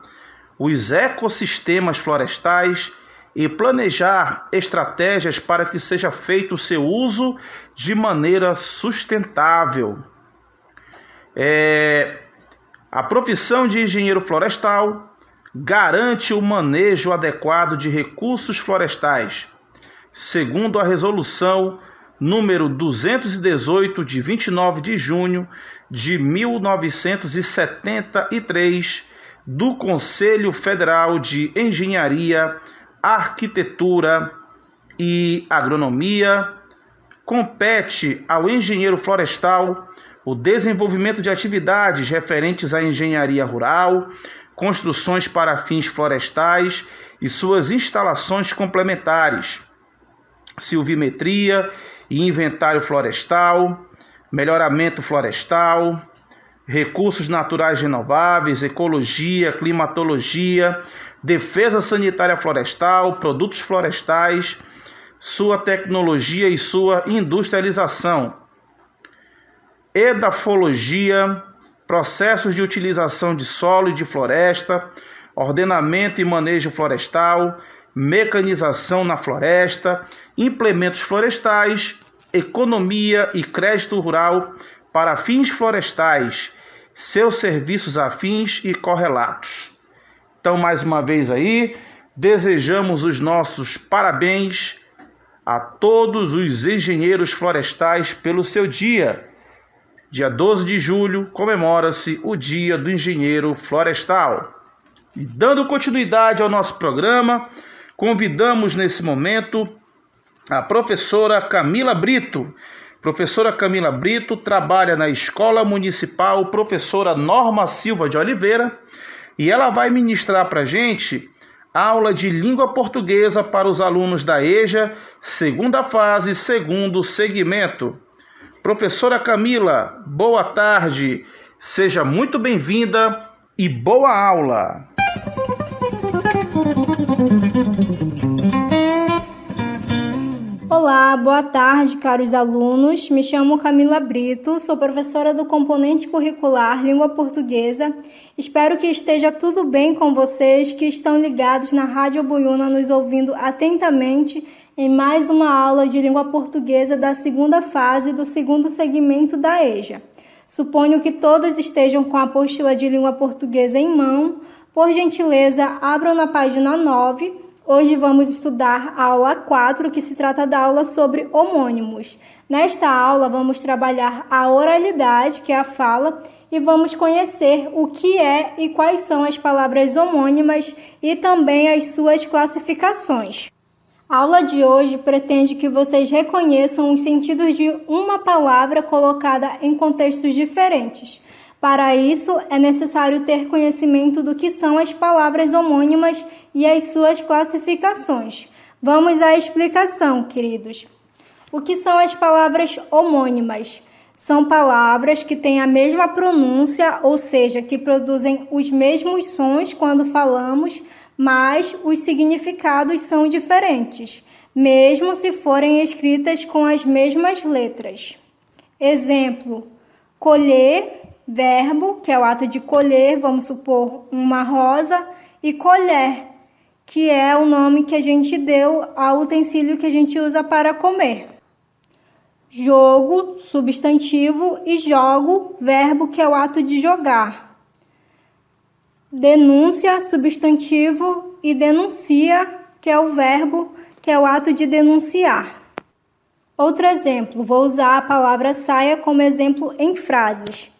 os ecossistemas florestais e planejar estratégias para que seja feito o seu uso de maneira sustentável. A profissão de engenheiro florestal garante o manejo adequado de recursos florestais, segundo a resolução número 218 de 29 de junho de 1973 do Conselho Federal de Engenharia, Arquitetura e Agronomia. Compete ao engenheiro florestal o desenvolvimento de atividades referentes à engenharia rural, construções para fins florestais e suas instalações complementares, silvimetria e inventário florestal, melhoramento florestal, recursos naturais renováveis, ecologia, climatologia, defesa sanitária florestal, produtos florestais, sua tecnologia e sua industrialização, edafologia, processos de utilização de solo e de floresta, ordenamento e manejo florestal, mecanização na floresta, implementos florestais, economia e crédito rural para fins florestais, seus serviços afins e correlatos. Então, mais uma vez aí, desejamos os nossos parabéns a todos os engenheiros florestais pelo seu dia. Dia 12 de julho comemora-se o Dia do Engenheiro Florestal. E dando continuidade ao nosso programa, convidamos nesse momento a professora Camila Brito. Professora Camila Brito trabalha na Escola Municipal Professora Norma Silva de Oliveira e ela vai ministrar para a gente aula de língua portuguesa para os alunos da EJA, segunda fase, segundo segmento. Professora Camila, boa tarde, seja muito bem-vinda e boa aula. Olá, boa tarde, caros alunos. Me chamo Camila Brito, sou professora do componente curricular Língua Portuguesa. Espero que esteja tudo bem com vocês que estão ligados na Rádio Boiúna, nos ouvindo atentamente em mais uma aula de língua portuguesa da segunda fase do segundo segmento da EJA. Suponho que todos estejam com a apostila de língua portuguesa em mão. Por gentileza, abram na página 9. Hoje vamos estudar a aula 4, que se trata da aula sobre homônimos. Nesta aula vamos trabalhar a oralidade, que é a fala, e vamos conhecer o que é e quais são as palavras homônimas e também as suas classificações. A aula de hoje pretende que vocês reconheçam os sentidos de uma palavra colocada em contextos diferentes. Para isso, é necessário ter conhecimento do que são as palavras homônimas e as suas classificações. Vamos à explicação, queridos. O que são as palavras homônimas? São palavras que têm a mesma pronúncia, ou seja, que produzem os mesmos sons quando falamos, mas os significados são diferentes, mesmo se forem escritas com as mesmas letras. Exemplo: colher, verbo, que é o ato de colher, vamos supor, uma rosa, e colher, que é o nome que a gente deu ao utensílio que a gente usa para comer. Jogo, substantivo, e jogo, verbo, que é o ato de jogar. Denúncia, substantivo, e denuncia, que é o verbo, que é o ato de denunciar. Outro exemplo, vou usar a palavra saia como exemplo em frases.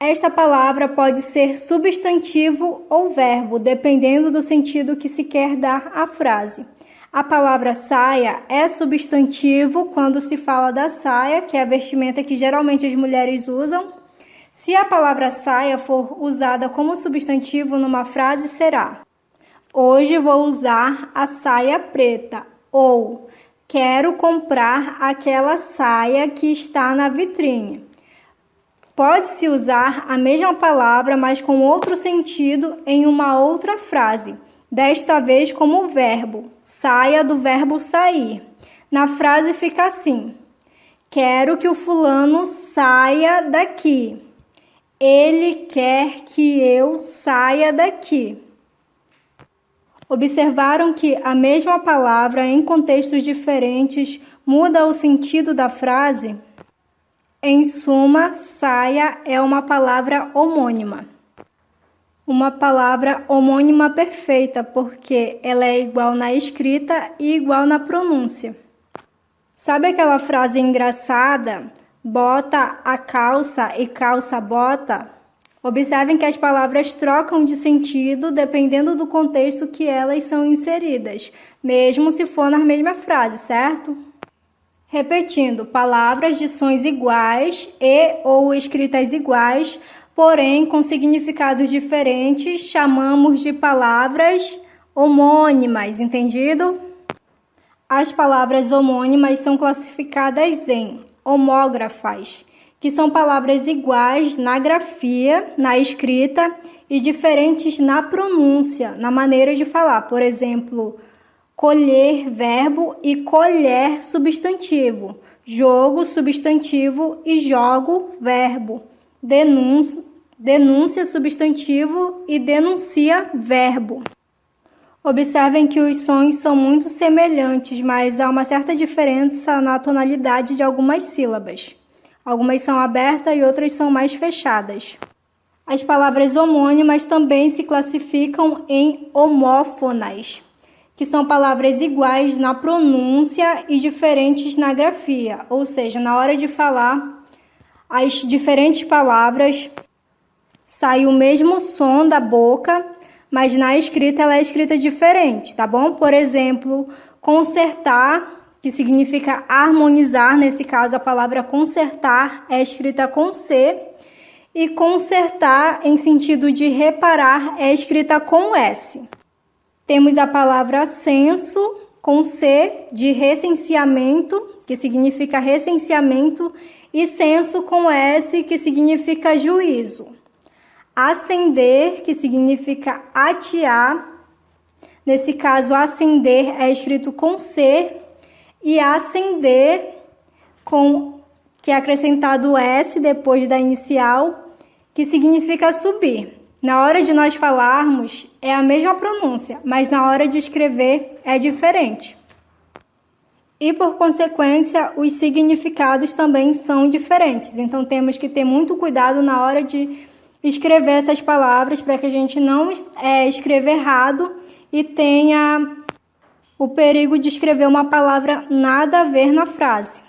Esta palavra pode ser substantivo ou verbo, dependendo do sentido que se quer dar à frase. A palavra saia é substantivo quando se fala da saia, que é a vestimenta que geralmente as mulheres usam. Se a palavra saia for usada como substantivo numa frase, será: hoje vou usar a saia preta, ou quero comprar aquela saia que está na vitrine. Pode-se usar a mesma palavra, mas com outro sentido em uma outra frase, desta vez como verbo, saia do verbo sair. Na frase fica assim: quero que o fulano saia daqui. Ele quer que eu saia daqui. Observaram que a mesma palavra em contextos diferentes muda o sentido da frase? Em suma, saia é uma palavra homônima. Uma palavra homônima perfeita, porque ela é igual na escrita e igual na pronúncia. Sabe aquela frase engraçada? Bota a calça e calça bota? Observem que as palavras trocam de sentido dependendo do contexto que elas são inseridas, mesmo se for na mesma frase, certo? Repetindo, palavras de sons iguais e ou escritas iguais, porém com significados diferentes, chamamos de palavras homônimas, entendido? As palavras homônimas são classificadas em homógrafas, que são palavras iguais na grafia, na escrita e diferentes na pronúncia, na maneira de falar. Por exemplo, colher, verbo, e colher, substantivo. Jogo, substantivo, e jogo, verbo. Denúncia, substantivo, e denuncia, verbo. Observem que os sons são muito semelhantes, mas há uma certa diferença na tonalidade de algumas sílabas. Algumas são abertas e outras são mais fechadas. As palavras homônimas também se classificam em homófonas, que são palavras iguais na pronúncia e diferentes na grafia, ou seja, na hora de falar, as diferentes palavras saem o mesmo som da boca, mas na escrita ela é escrita diferente, tá bom? Por exemplo, consertar, que significa harmonizar, nesse caso a palavra consertar é escrita com C, e consertar, em sentido de reparar, é escrita com S. Temos a palavra censo, com C, de recenseamento, que significa recenseamento, e censo com S, que significa juízo. Acender, que significa atear, nesse caso acender é escrito com C, e acender, que é acrescentado S depois da inicial, que significa subir. Na hora de nós falarmos, é a mesma pronúncia, mas na hora de escrever é diferente. E, por consequência, os significados também são diferentes. Então, temos que ter muito cuidado na hora de escrever essas palavras para que a gente não escreva errado e tenha o perigo de escrever uma palavra nada a ver na frase.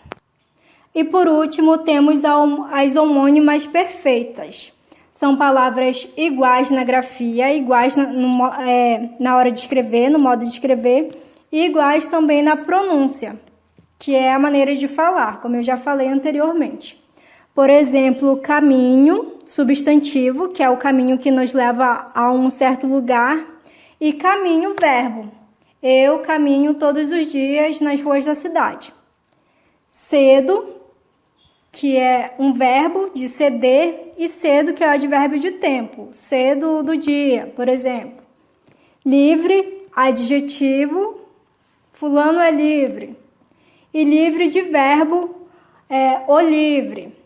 E, por último, temos as homônimas perfeitas. São palavras iguais na grafia, iguais na hora de escrever, no modo de escrever, e iguais também na pronúncia, que é a maneira de falar, como eu já falei anteriormente. Por exemplo, caminho, substantivo, que é o caminho que nos leva a um certo lugar, e caminho, verbo. Eu caminho todos os dias nas ruas da cidade. Cedo, que é um verbo de ceder, e cedo, que é o advérbio de tempo, cedo do dia, por exemplo. Livre, adjetivo, fulano é livre. E livre de verbo é o livre.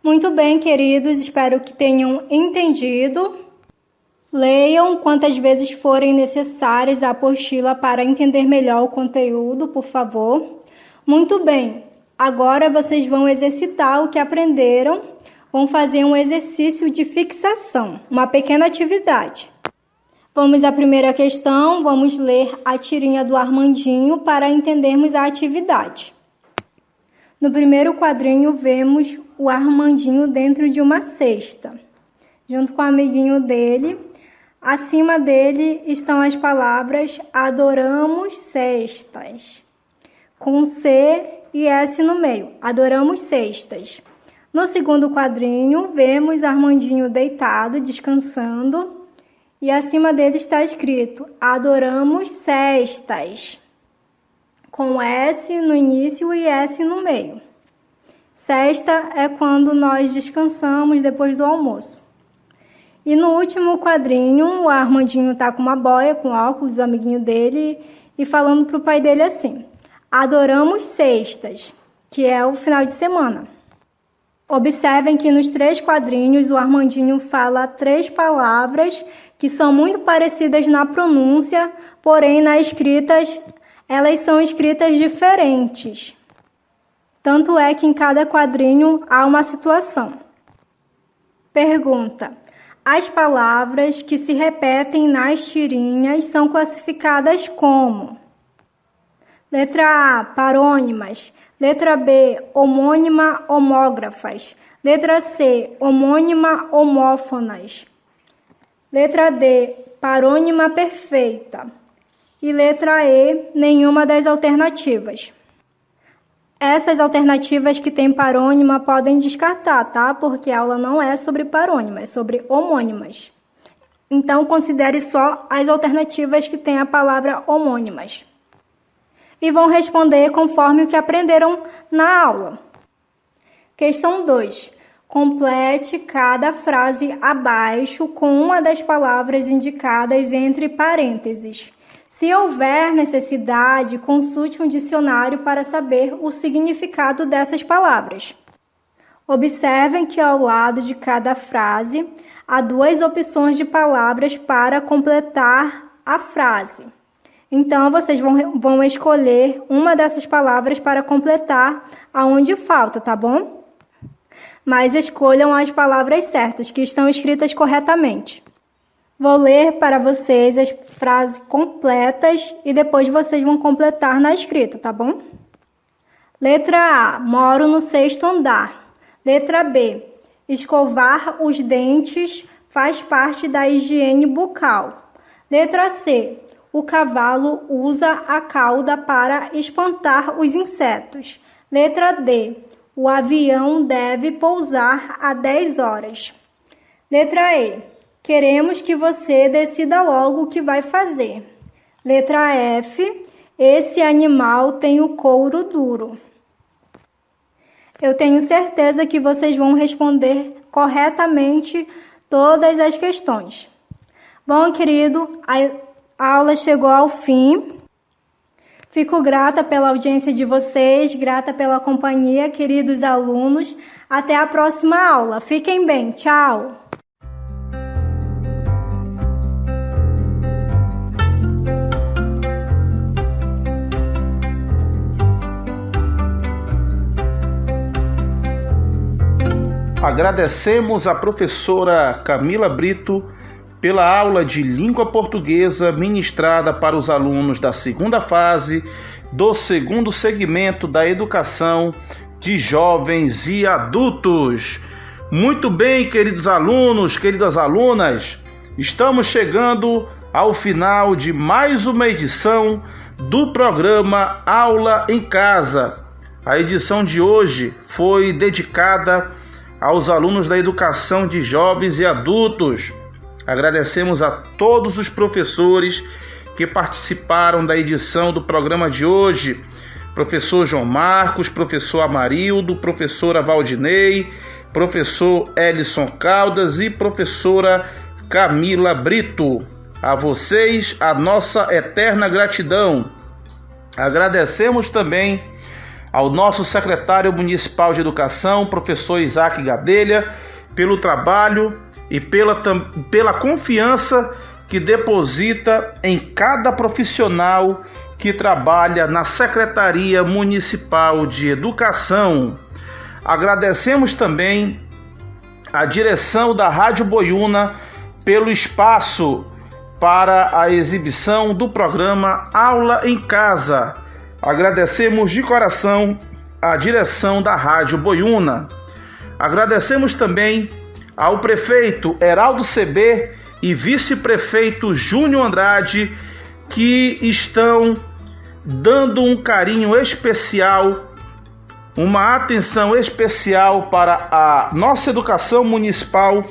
Muito bem, queridos, espero que tenham entendido. Leiam quantas vezes forem necessárias a apostila para entender melhor o conteúdo, por favor. Muito bem, agora vocês vão exercitar o que aprenderam, vão fazer um exercício de fixação, uma pequena atividade. Vamos à primeira questão, vamos ler a tirinha do Armandinho para entendermos a atividade. No primeiro quadrinho, vemos o Armandinho dentro de uma cesta, junto com o amiguinho dele. Acima dele estão as palavras adoramos cestas, com C e S no meio, adoramos cestas. No segundo quadrinho, vemos Armandinho deitado, descansando, e acima dele está escrito adoramos cestas, com S no início e S no meio. Cesta é quando nós descansamos depois do almoço. E no último quadrinho, o Armandinho está com uma boia, com óculos, o amiguinho dele, e falando para o pai dele assim: adoramos sextas, que é o final de semana. Observem que nos 3 quadrinhos o Armandinho fala 3 palavras que são muito parecidas na pronúncia, porém na escritas elas são escritas diferentes. Tanto é que em cada quadrinho há uma situação. Pergunta: as palavras que se repetem nas tirinhas são classificadas como? Letra A, parônimas. Letra B, homônima, homógrafas. Letra C, homônima, homófonas. Letra D, parônima perfeita. E letra E, nenhuma das alternativas. Essas alternativas que têm parônima podem descartar, tá? Porque a aula não é sobre parônimas, é sobre homônimas. Então, considere só as alternativas que têm a palavra homônimas. E vão responder conforme o que aprenderam na aula. Questão 2. Complete cada frase abaixo com uma das palavras indicadas entre parênteses. Se houver necessidade, consulte um dicionário para saber o significado dessas palavras. Observem que ao lado de cada frase há 2 opções de palavras para completar a frase. Então, vocês vão escolher uma dessas palavras para completar aonde falta, tá bom? Mas escolham as palavras certas, que estão escritas corretamente. Vou ler para vocês as frases completas e depois vocês vão completar na escrita, tá bom? Letra A, moro no 6º andar. Letra B, escovar os dentes faz parte da higiene bucal. Letra C, o cavalo usa a cauda para espantar os insetos. Letra D, o avião deve pousar a 10 horas. Letra E, queremos que você decida logo o que vai fazer. Letra F, esse animal tem o couro duro. Eu tenho certeza que vocês vão responder corretamente todas as questões. Bom, querido, a aula chegou ao fim. Fico grata pela audiência de vocês, grata pela companhia, queridos alunos. Até a próxima aula. Fiquem bem. Tchau! Agradecemos a professora Camila Brito pela aula de língua portuguesa ministrada para os alunos da 2ª fase do 2º segmento da educação de jovens e adultos. Muito bem, queridos alunos, queridas alunas, estamos chegando ao final de mais uma edição do programa Aula em Casa. A edição de hoje foi dedicada aos alunos da educação de jovens e adultos. Agradecemos a todos os professores que participaram da edição do programa de hoje. Professor João Marcos, professor Amarildo, professora Valdinei, professor Elison Caldas e professora Camila Brito. A vocês a nossa eterna gratidão. Agradecemos também ao nosso secretário municipal de educação, professor Isaac Gadelha, pelo trabalho e pela confiança que deposita em cada profissional que trabalha na Secretaria Municipal de Educação. Agradecemos também a direção da Rádio Boiúna pelo espaço para a exibição do programa Aula em Casa. Agradecemos de coração a direção da Rádio Boiúna. Agradecemos também ao prefeito Heraldo CB e vice-prefeito Júnior Andrade, que estão dando um carinho especial, uma atenção especial para a nossa educação municipal,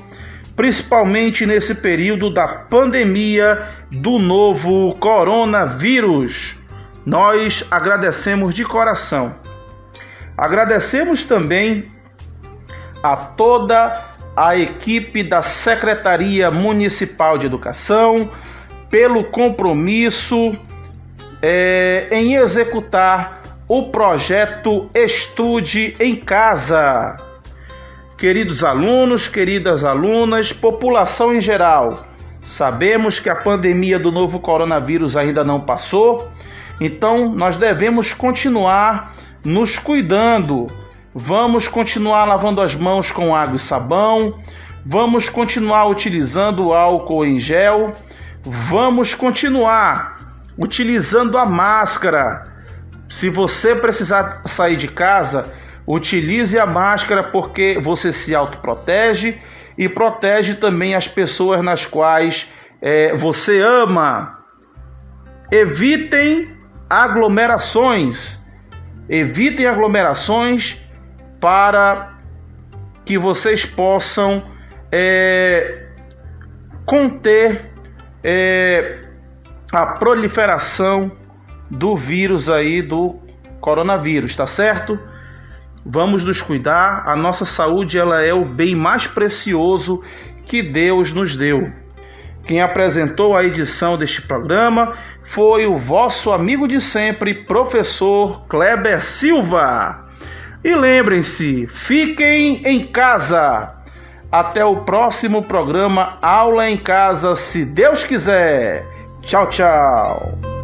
principalmente nesse período da pandemia do novo coronavírus. Nós agradecemos de coração. Agradecemos também a toda a equipe da Secretaria Municipal de Educação pelo compromisso em executar o projeto Estude em Casa. Queridos alunos, queridas alunas, população em geral, sabemos que a pandemia do novo coronavírus ainda não passou, então nós devemos continuar nos cuidando. Vamos continuar lavando as mãos com água e sabão, vamos continuar utilizando álcool em gel, vamos continuar utilizando a máscara. Se você precisar sair de casa, utilize a máscara, porque você se autoprotege e protege também as pessoas nas quais você ama. Evitem aglomerações para que vocês possam conter a proliferação do vírus aí, do coronavírus, tá certo? Vamos nos cuidar, a nossa saúde ela é o bem mais precioso que Deus nos deu. Quem apresentou a edição deste programa foi o vosso amigo de sempre, professor Kleber Silva. E lembrem-se, fiquem em casa. Até o próximo programa Aula em Casa, se Deus quiser. Tchau, tchau.